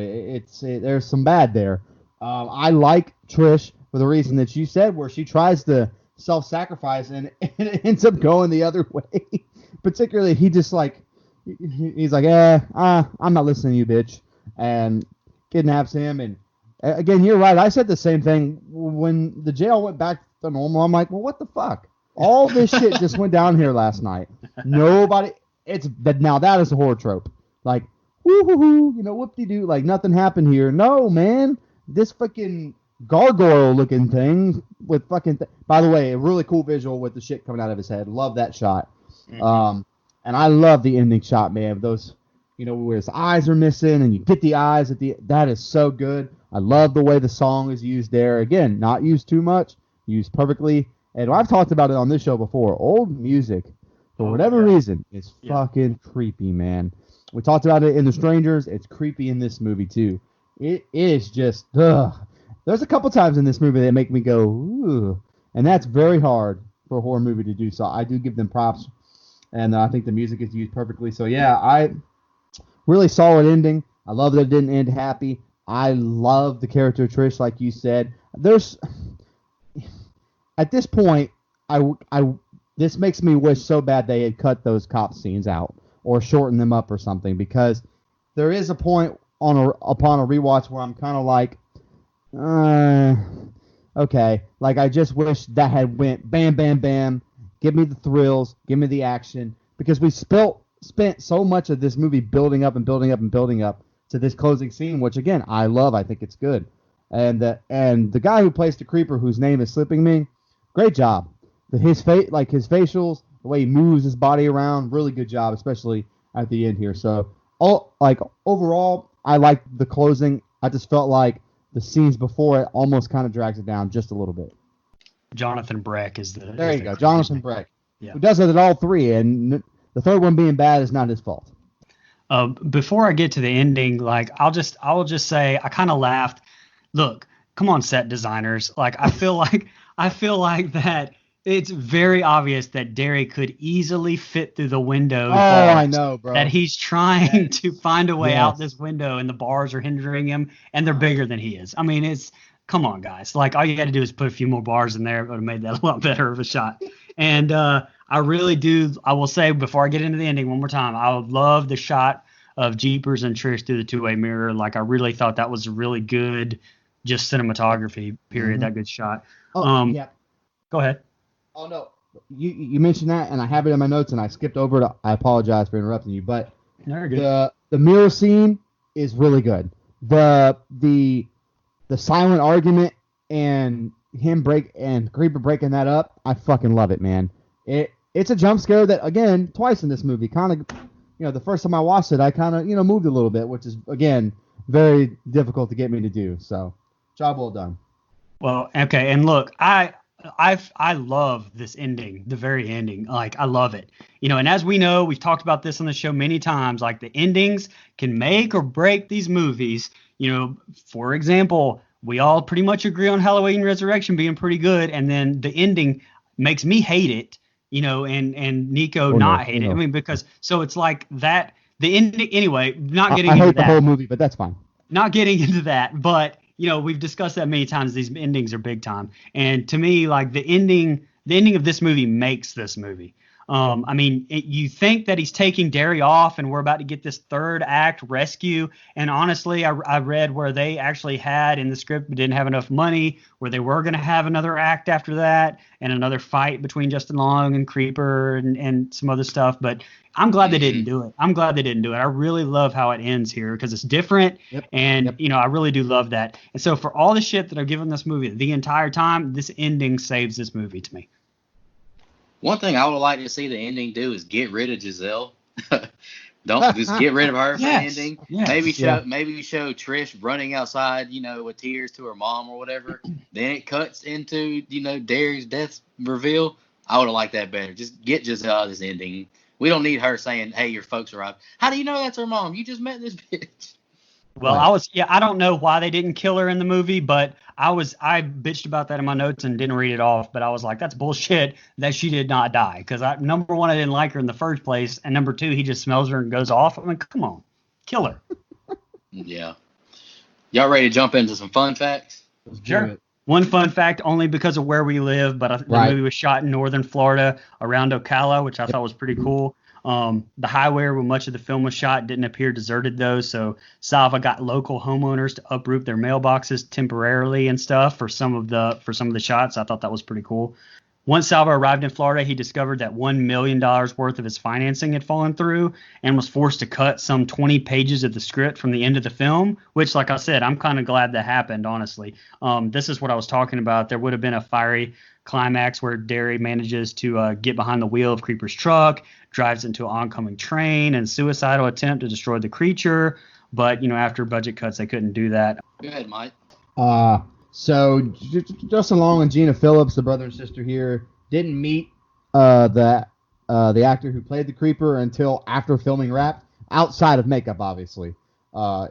There's some bad there. I like Trish for the reason that you said, where she tries to self-sacrifice and it ends up going the other way. Particularly, he's like, I'm not listening to you, bitch, and kidnaps him. And again, you're right. I said the same thing when the jail went back to normal. I'm like, well, what the fuck? All this shit just went down here last night. Nobody. it's that now that is a horror trope. Like, woo-hoo-hoo, whoop-de-doo, like nothing happened here. No, man, this fucking gargoyle-looking thing with fucking. By the way, a really cool visual with the shit coming out of his head. Love that shot. And I love the ending shot, man. Those, where his eyes are missing, and you get the eyes at the. That is so good. I love the way the song is used there. Again, not used too much, used perfectly. And I've talked about it on this show before. Old music, for whatever reason, is fucking creepy, man. We talked about it in The Strangers. It's creepy in this movie too. It is just. Ugh. There's a couple times in this movie that make me go, ooh, and that's very hard for a horror movie to do. So I do give them props, and I think the music is used perfectly. So yeah, I really solid ending. I love that it didn't end happy. I love the character of Trish, like you said. There's at this point, this makes me wish so bad they had cut those cop scenes out or shortened them up or something, because there is a point upon a rewatch where I'm kind of like, okay, like I just wish that had went bam, bam, bam. Give me the thrills, give me the action, because we spent so much of this movie building up and building up and building up to this closing scene, which again I love. I think it's good, and the guy who plays the creeper, whose name is slipping me, great job. His his facials, the way he moves his body around, really good job, especially at the end here. So overall, I like the closing. I just felt like the scenes before it almost kind of drags it down just a little bit. Jonathan Breck is the. There you go, Jonathan Breck, yeah. who does it at all three, and the third one being bad is not his fault. Before I get to the ending, like I will just say I kind of laughed. Look, come on, set designers. Like I feel like that it's very obvious that Derry could easily fit through the window. Oh, I know, bro. That he's trying to find a way out this window, and the bars are hindering him, and they're bigger than he is. I mean, come on, guys. Like all you got to do is put a few more bars in there. It would have made that a lot better of a shot. And I really do. I will say before I get into the ending one more time, I would love the shot of Jeepers and Trish through the two-way mirror. Like I really thought that was really good, just cinematography. Period. That good shot. Yeah. Go ahead. Oh no, you mentioned that, and I have it in my notes, and I skipped over it. I apologize for interrupting you, but the mirror scene is really good. The silent argument and him Creeper breaking that up, I fucking love it, man. It's a jump scare that again twice in this movie, kind of, the first time I watched it, I kind of moved a little bit, which is again very difficult to get me to do. So, job well done. Well, okay, and look, I love this ending, the very ending. Like I love it. And as we know, we've talked about this on the show many times, like the endings can make or break these movies. For example, we all pretty much agree on Halloween Resurrection being pretty good, and then the ending makes me hate it, and Nicoh hate it. I mean, because so it's like that the ending anyway, not getting I into hate that. the whole movie, but that's fine. Not getting into that, but we've discussed that many times. These endings are big time. And to me, like the ending of this movie makes this movie. I mean, you think that he's taking Derry off and we're about to get this third act rescue. And honestly, I read where they actually had in the script, but didn't have enough money, where they were going to have another act after that and another fight between Justin Long and Creeper and some other stuff. But I'm glad they didn't do it. I really love how it ends here because it's different. And I really do love that. And so for all the shit that I've given this movie the entire time, this ending saves this movie to me. One thing I would like to see the ending do is get rid of Giselle. Don't just get rid of her for the ending. Yes. Maybe show Trish running outside, with tears to her mom or whatever. Then it cuts into, Derry's death reveal. I would have liked that better. Just get Giselle out of this ending. We don't need her saying, "Hey, your folks arrived." How do you know that's her mom? You just met this bitch. Well, I don't know why they didn't kill her in the movie, but I bitched about that in my notes and didn't read it off, but I was like, that's bullshit that she did not die. Because number one, I didn't like her in the first place, and number two, he just smells her and goes off. I mean, come on, kill her. Yeah. Y'all ready to jump into some fun facts? Sure. One fun fact, only because of where we live, but the movie was shot in northern Florida around Ocala, which I thought was pretty cool. The highway where much of the film was shot didn't appear deserted though, so Salva got local homeowners to uproot their mailboxes temporarily and stuff for some of the shots. I thought that was pretty cool. Once Salva arrived in Florida, he discovered that $1 million worth of his financing had fallen through and was forced to cut some 20 pages of the script from the end of the film, which, like I said, I'm kind of glad that happened, honestly. This is what I was talking about. There would have been a fiery climax where Derry manages to get behind the wheel of Creeper's truck, drives into an oncoming train, and suicidal attempt to destroy the creature. But, after budget cuts, they couldn't do that. Go ahead, Mike. So Justin Long and Gina Phillips, the brother and sister here, didn't meet the actor who played the creeper until after filming wrapped, outside of makeup, obviously,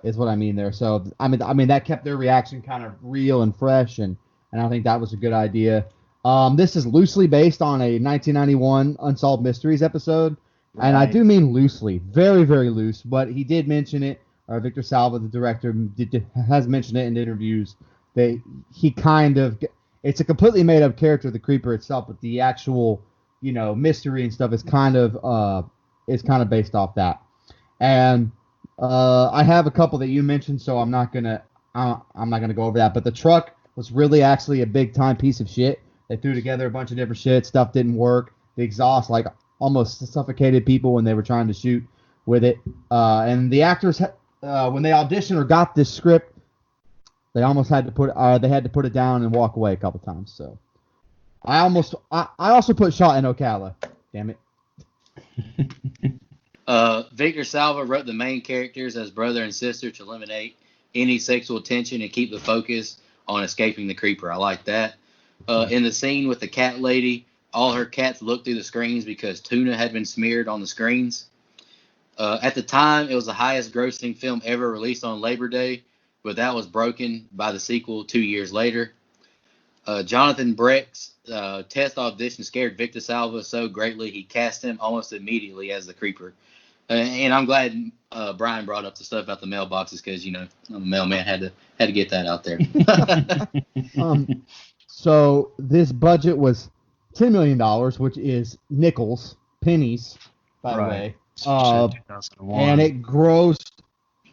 is what I mean there. So I mean that kept their reaction kind of real and fresh, and I think that was a good idea. This is loosely based on a 1991 Unsolved Mysteries episode, and I do mean loosely, very, very loose, but he did mention it. Victor Salva, the director, has mentioned it in interviews. That he kind of, it's a completely made up character, the creeper itself, but the actual, mystery and stuff is kind of based off that. And I have a couple that you mentioned, so I'm not gonna go over that. But the truck was really actually a big time piece of shit. They threw together a bunch of different shit. Stuff didn't work. The exhaust almost suffocated people when they were trying to shoot with it. And the actors, when they auditioned or got this script, they almost had to put it down and walk away a couple times. So I also put shot in Ocala. Damn it. Victor Salva wrote the main characters as brother and sister to eliminate any sexual tension and keep the focus on escaping the creeper. I like that. In the scene with the cat lady, all her cats looked through the screens because tuna had been smeared on the screens. At the time, it was the highest grossing film ever released on Labor Day, but that was broken by the sequel 2 years later. Jonathan Breck's test audition scared Victor Salva so greatly he cast him almost immediately as the creeper. And I'm glad Brian brought up the stuff about the mailboxes because, I'm a mailman, had to get that out there. So this budget was $10 million, which is nickels, pennies, by the way. And it grossed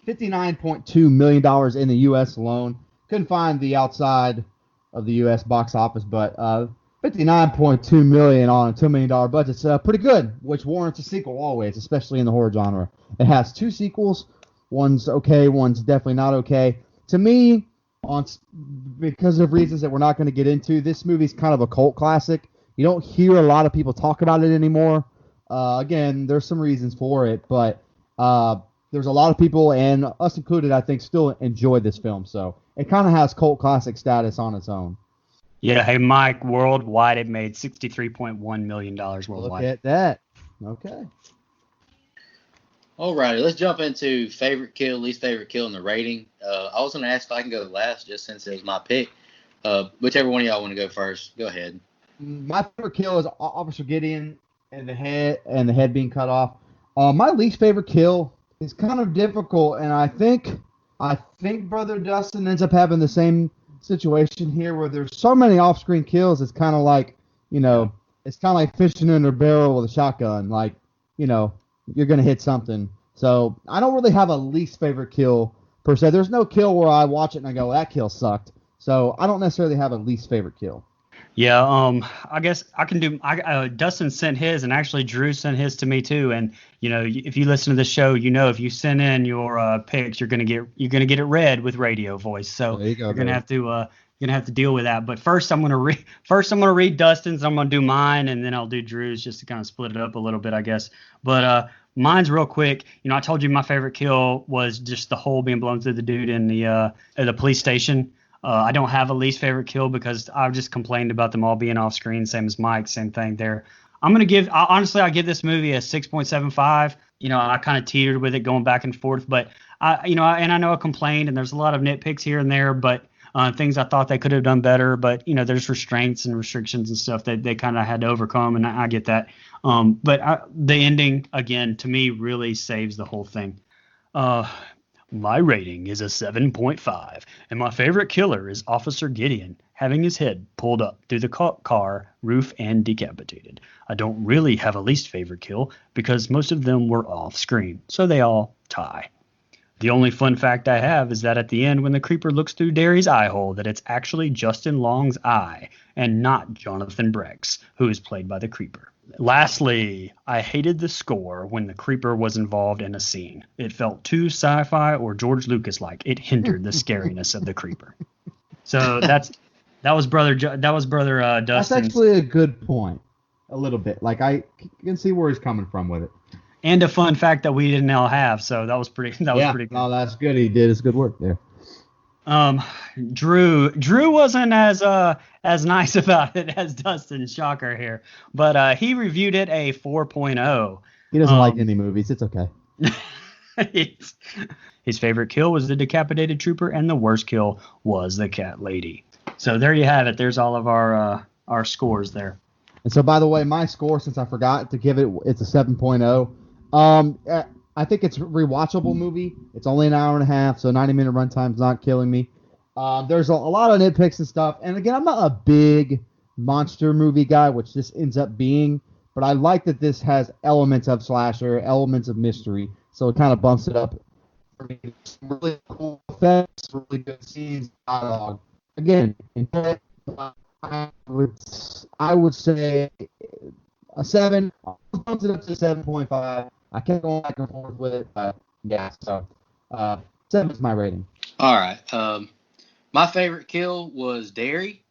$59.2 million in the U.S. alone. Couldn't find the outside of the U.S. box office, but $59.2 million on a $2 million budget's pretty good, which warrants a sequel always, especially in the horror genre. It has 2 sequels. One's okay, one's definitely not okay. To me, because of reasons that we're not going to get into, this movie's kind of a cult classic. You don't hear a lot of people talk about it anymore. Again, there's some reasons for it, but there's a lot of people, and us included, I think, still enjoy this film. So it kind of has cult classic status on its own. Yeah, hey, Mike, worldwide it made $63.1 million worldwide. Look at that. Okay. All righty, let's jump into favorite kill, least favorite kill, and the rating. I was going to ask if I can go last just since it was my pick. Whichever one of y'all want to go first, go ahead. My favorite kill is Officer Gideon and the head being cut off. My least favorite kill is kind of difficult, and I think Brother Dustin ends up having the same situation here where there's so many off-screen kills. It's kind of like, it's kind of like fishing in a barrel with a shotgun. Like, you're going to hit something. So I don't really have a least favorite kill per se. There's no kill where I watch it and I go, that kill sucked. So I don't necessarily have a least favorite kill. Yeah, I guess I can do. Dustin sent his, and actually Drew sent his to me too. And if you listen to the show, if you send in your picks, you're gonna get it read with radio voice. So you're gonna have to deal with that. But first, I'm gonna read Dustin's. I'm gonna do mine, and then I'll do Drew's just to kind of split it up a little bit, I guess. But mine's real quick. I told you my favorite kill was just the hole being blown through the dude in the police station. I don't have a least favorite kill because I've just complained about them all being off screen, same as Mike, same thing there. I'm going to give, honestly, I give this movie a 6.75. I kind of teetered with it going back and forth, but and I know I complained and there's a lot of nitpicks here and there, but things I thought they could have done better, but there's restraints and restrictions and stuff that they kind of had to overcome. And I get that. But the ending again, to me, really saves the whole thing. My rating is a 7.5, and my favorite killer is Officer Gideon having his head pulled up through the car roof and decapitated. I don't really have a least favorite kill because most of them were off screen, so they all tie. The only fun fact I have is that at the end, when the creeper looks through Derry's eye hole, that it's actually Justin Long's eye and not Jonathan Brex, who is played by the creeper. Lastly, I hated the score when the creeper was involved in a scene. It felt too sci-fi or George Lucas-like. It hindered the scariness of the creeper. So that was brother That's Dustin's. actually a good point. A little bit. Like, I can see where he's coming from with it. And a fun fact that we didn't all have, so that was pretty good. No, that's good. He did his good work there. Drew wasn't as nice about it as Dustin. Shocker here, but he reviewed it a 4.0. He doesn't like any movies. It's okay. His favorite kill was the decapitated trooper, and the worst kill was the cat lady. So there you have it. There's all of our scores there. And so, by the way, my score, since I forgot to give it, it's a 7.0. I think it's a rewatchable movie. It's only an hour and a half, so 90-minute runtime's not killing me. There's a lot of nitpicks and stuff. And again, I'm not a big monster movie guy, which this ends up being, but I like that this has elements of slasher, elements of mystery, so it kind of bumps it up. Some really cool effects, really good scenes, dialogue. Again, I would say a 7. I bumped it up to 7.5. I kept going back and forth with it, but yeah, so 7 is my rating. All right. My favorite kill was Derry.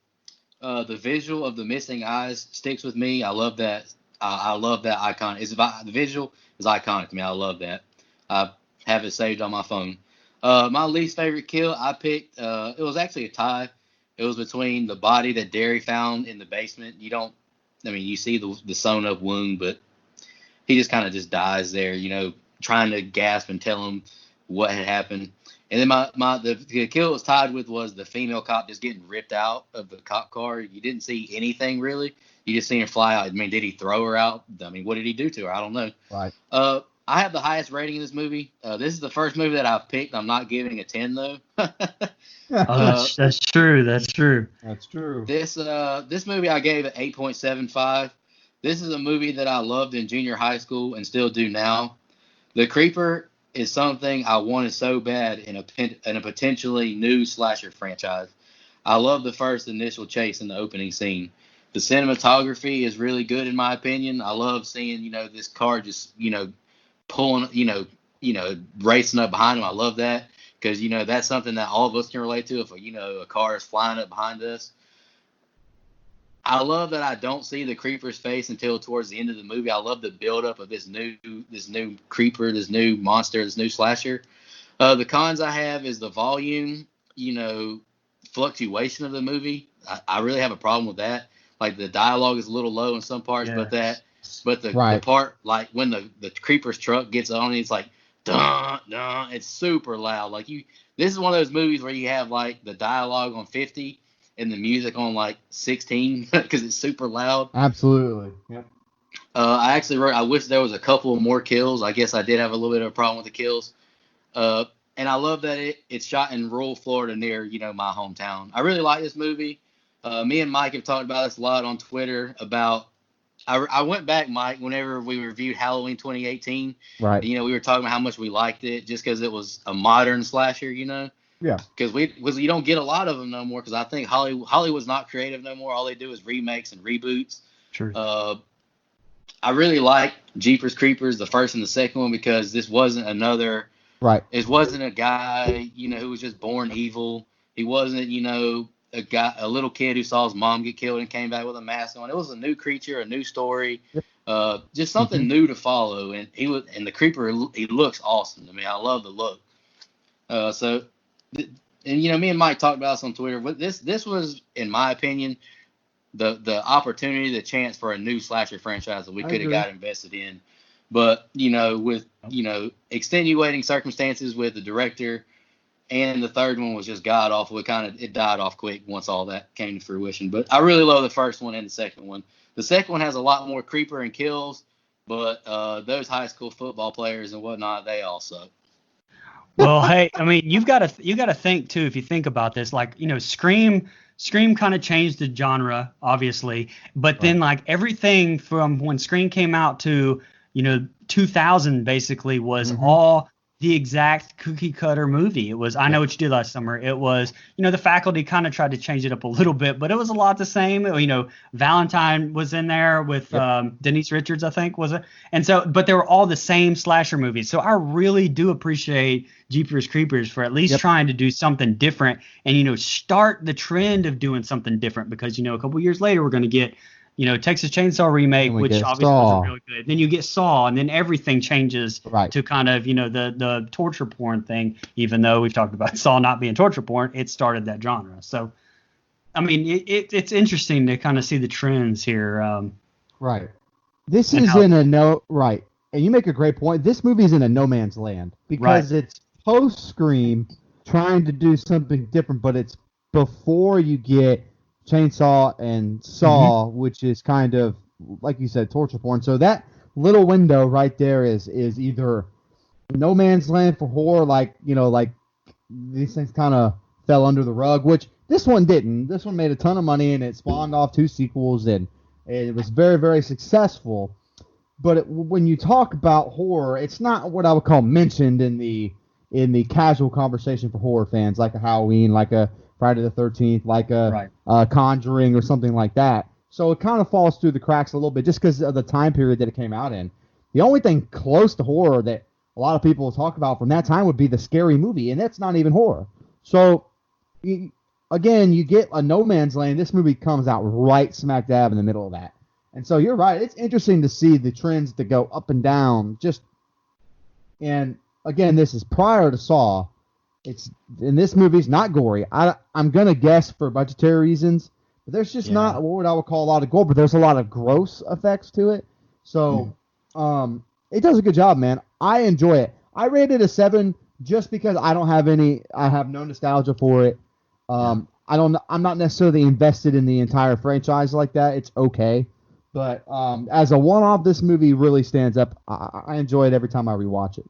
The visual of the missing eyes sticks with me. I love that. I love that icon. The visual is iconic to me. I love that. I have it saved on my phone. My least favorite kill I picked. It was actually a tie. It was between the body that Derry found in the basement. You see the sewn up wound, but he just kind of just dies there, trying to gasp and tell him what had happened. And then the kill it was tied with was the female cop just getting ripped out of the cop car. You didn't see anything really. You just seen her fly out. Did he throw her out? What did he do to her? I don't know. Right. I have the highest rating in this movie. This is the first movie that I've picked. I'm not giving a 10 though. That's true. That's true. That's true. This movie I gave it 8.75. This is a movie that I loved in junior high school and still do now. The Creeper is something I wanted so bad in a potentially new slasher franchise. I love the first initial chase in the opening scene. The cinematography is really good in my opinion. I love seeing, this car just, pulling, racing up behind him. I love that because, that's something that all of us can relate to if, a car is flying up behind us. I love that I don't see the creeper's face until towards the end of the movie. I love the buildup of this new creeper, this new monster, this new slasher. The cons I have is the volume, fluctuation of the movie. I really have a problem with that. Like the dialogue is a little low in some parts, but the part like when the creeper's truck gets on, it's like dun dun. It's super loud. This is one of those movies where you have like the dialogue on 50. And the music on like 16 because it's super loud. Absolutely. Yeah. I actually wrote, I wish there was a couple more kills. I guess I did have a little bit of a problem with the kills. And I love that it's shot in rural Florida near, my hometown. I really like this movie. Me and Mike have talked about this a lot on Twitter about, I went back, Mike, whenever we reviewed Halloween 2018. Right. We were talking about how much we liked it just because it was a modern slasher, Yeah. Because you don't get a lot of them no more. Because I think Hollywood's not creative no more. All they do is remakes and reboots. True. I really like Jeepers Creepers, the first and the second one, because this wasn't another. Right. It wasn't a guy, who was just born evil. He wasn't, a little kid who saw his mom get killed and came back with a mask on. It was a new creature, a new story, just something new to follow. And the creeper, he looks awesome to me. I love the look. Me and Mike talked about this on Twitter. This was, in my opinion, the opportunity, the chance for a new slasher franchise that we could have got invested in. But, with, extenuating circumstances with the director, and the third one was just god awful. It died off quick once all that came to fruition. But I really love the first one and the second one. The second one has a lot more creeper and kills, but those high school football players and whatnot, they all suck. Well, hey, you've got to think too. If you think about this, Scream kind of changed the genre, obviously, but then everything from when Scream came out to 2000 basically was all the exact cookie cutter movie. It was I Know What You Did Last Summer. It was, the faculty kind of tried to change it up a little bit, but it was a lot the same. Valentine was in there with Denise Richards, I think, was it? And so, but they were all the same slasher movies. So I really do appreciate Jeepers Creepers for at least trying to do something different and, start the trend of doing something different because, a couple years later, we're going to get Texas Chainsaw Remake, which obviously was really good. Then you get Saw, and then everything changes to kind of, the torture porn thing, even though we've talked about Saw not being torture porn, it started that genre. So, I mean, it's interesting to kind of see the trends here. Right. This is in a right. And you make a great point. This movie is in a no man's land because it's post-Scream trying to do something different, but it's before you get Chainsaw and Saw, which is kind of, like you said, torture porn. So that little window right there is either no man's land for horror, like these things kind of fell under the rug, which this one didn't. This one made a ton of money and it spawned off 2 sequels and it was very, very successful. But when you talk about horror, it's not what I would call mentioned in the casual conversation for horror fans, like a Halloween, like a Friday the 13th, like a Conjuring or something like that. So it kind of falls through the cracks a little bit just because of the time period that it came out in. The only thing close to horror that a lot of people talk about from that time would be the Scary Movie, and that's not even horror. So, again, you get a no man's land. This movie comes out right smack dab in the middle of that. And so you're right. It's interesting to see the trends that go up and down. And again, this is prior to Saw. This movie's not gory. I'm gonna guess for budgetary reasons, but there's just not what I would call a lot of gore, but there's a lot of gross effects to it. So, it does a good job, man. I enjoy it. I rated a 7 just because I have no nostalgia for it. I'm not necessarily invested in the entire franchise like that. It's okay. But as a one-off, this movie really stands up. I enjoy it every time I rewatch it.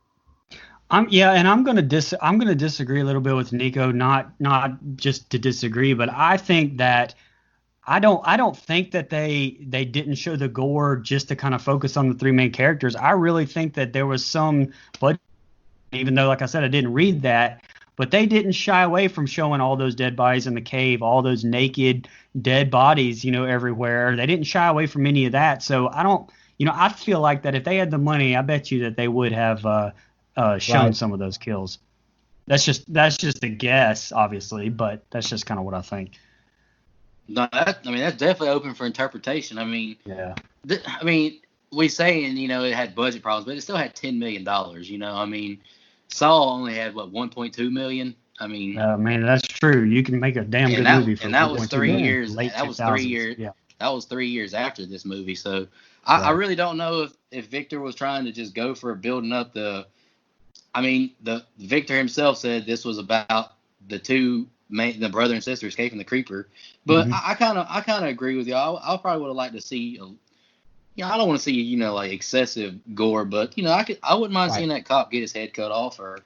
I'm gonna disagree a little bit with Nico, not just to disagree, but I think that I don't think that they didn't show the gore just to kind of focus on the 3 main characters. I really think that there was some, but even though, like I said, I didn't read that, but they didn't shy away from showing all those dead bodies in the cave, all those naked dead bodies, everywhere. They didn't shy away from any of that. So I feel like that if they had the money, I bet you that they would have shown some of those kills. That's just a guess, obviously, but that's just kind of what I think. No, that's definitely open for interpretation. We saying, it had budget problems, but it still had $10 million. Saw only had 1.2 million. Man, that's true. You can make a damn good movie for that was 3 million. years. Late That was 2000s. 3 years. Yeah. That was 3 years after this movie. So I really don't know if Victor was trying to just go for building up the Victor himself said this was about the brother and sister escaping the creeper. But I kind of agree with you. I probably would have liked to see. I don't want to see like excessive gore, but I wouldn't mind seeing that cop get his head cut off, or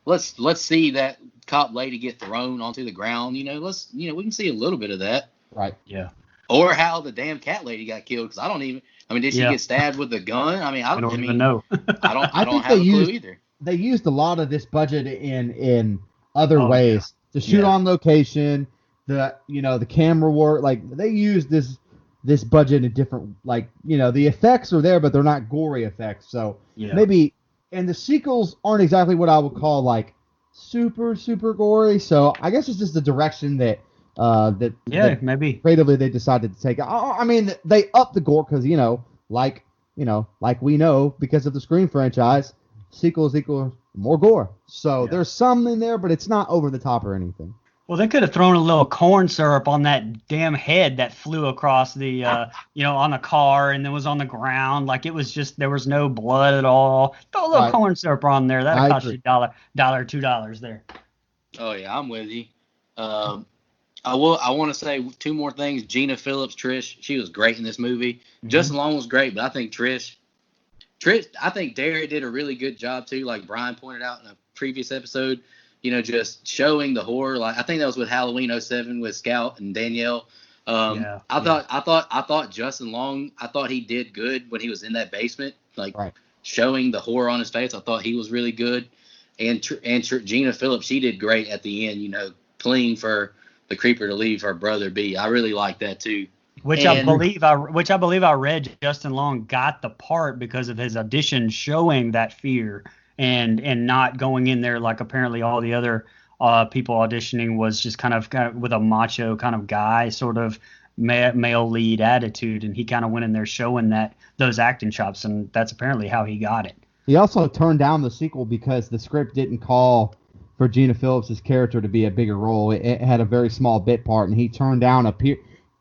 let's see that cop lady get thrown onto the ground. We can see a little bit of that. Right. Yeah. Or how the damn cat lady got killed, because I don't even. Did she get stabbed with a gun? I don't even know. I don't have a clue either. They used a lot of this budget in other ways to shoot on location. The camera work, like they used this budget in different, the effects are there, but they're not gory effects. So maybe, and the sequels aren't exactly what I would call like super gory. So I guess it's just the direction that maybe creatively they decided to take. They upped the gore because like we know because of the Scream franchise, sequels equal more gore. So there's some in there, but it's not over the top or anything. Well, they could have thrown a little corn syrup on that damn head that flew across the, on a car and then was on the ground. Like it was just, there was no blood at all. Throw a little corn syrup on there. That'll cost you $1, $2 there. Oh yeah, I'm with you. I want to say 2 more things. Gina Phillips, Trish, she was great in this movie. Justin Long was great, but I think Trish, I think Derek did a really good job too. Like Brian pointed out in a previous episode, just showing the horror. Like I think that was with Halloween 07 with Scout and Danielle. I thought Justin Long, I thought he did good when he was in that basement, showing the horror on his face. I thought he was really good. and Gina Phillips, she did great at the end. Pleading for the creeper to leave her brother be. I really like that too. Which I believe I read Justin Long got the part because of his audition showing that fear and not going in there like apparently all the other people auditioning was just kind of with a macho kind of guy sort of male lead attitude, and he kind of went in there showing those acting chops, and that's apparently how he got it. He also turned down the sequel because the script didn't call for Gina Phillips' character to be a bigger role. It had a very small bit part, and he turned down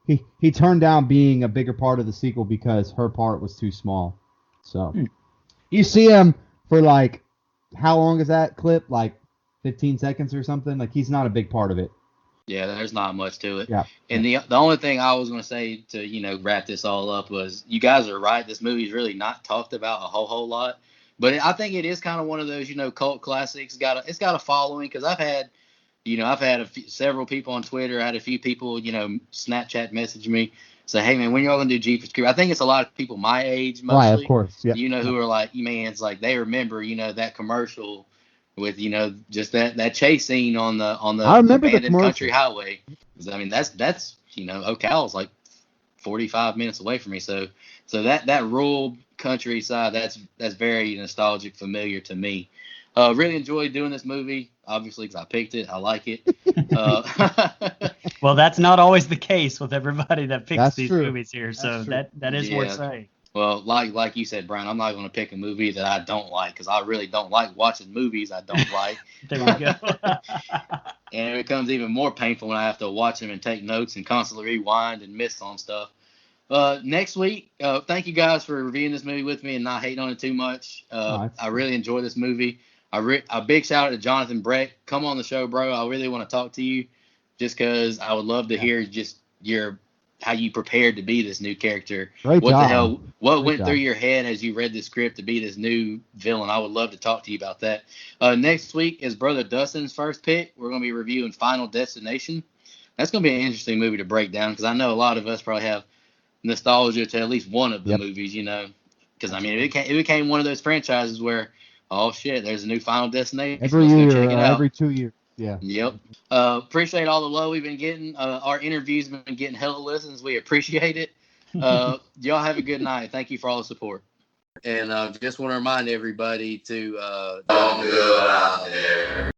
he turned down being a bigger part of the sequel because her part was too small. So you see him for like, how long is that clip? Like 15 seconds or something? Like, he's not a big part of it. Yeah, there's not much to it. Yeah. And the only thing I was going to say to wrap this all up was, you guys are right. This movie's really not talked about a whole lot, but I think it is kind of one of those cult classics. It's got a following, because I've had several people on Twitter. I had a few people Snapchat message me, say, hey man, when y'all gonna do Jeepers Creepers? I think it's a lot of people my age mostly. Right, of course. Yeah. Who are like, man, it's like they remember that commercial with just that chase scene on the I remember abandoned the country highway. 'Cause, I mean, that's Ocal's like 45 minutes away from me, so that rural countryside, that's very nostalgic, familiar to me. Really enjoyed doing this movie, obviously, because I picked it. I like it. Well, that's not always the case with everybody that picks That's these true. movies here, so that is Yeah. worth saying. Well, like you said, Brian, I'm not going to pick a movie that I don't like, because I really don't like watching movies I don't like. There you go. And it becomes even more painful when I have to watch them and take notes and constantly rewind and miss on stuff. Next week, thank you guys for reviewing this movie with me and not hating on it too much. I really enjoy this movie. A big shout out to Jonathan Breck. Come on the show, bro. I really want to talk to you, just because I would love to hear just how you prepared to be this new character. Great What job. the hell? What Great went job. through your head as you read the script to be this new villain? I would love to talk to you about that. Next week is Brother Dustin's first pick. We're going to be reviewing Final Destination. That's going to be an interesting movie to break down, because I know a lot of us probably have nostalgia to at least one of the movies, because I mean, it became one of those franchises where, oh shit, there's a new Final Destination. Every Let's go year, check it out. every 2 years. Yeah. Yep. Appreciate all the love we've been getting. Our interviews have been getting hella listens. We appreciate it. Y'all have a good night. Thank you for all the support. And just want to remind everybody to don't go out there.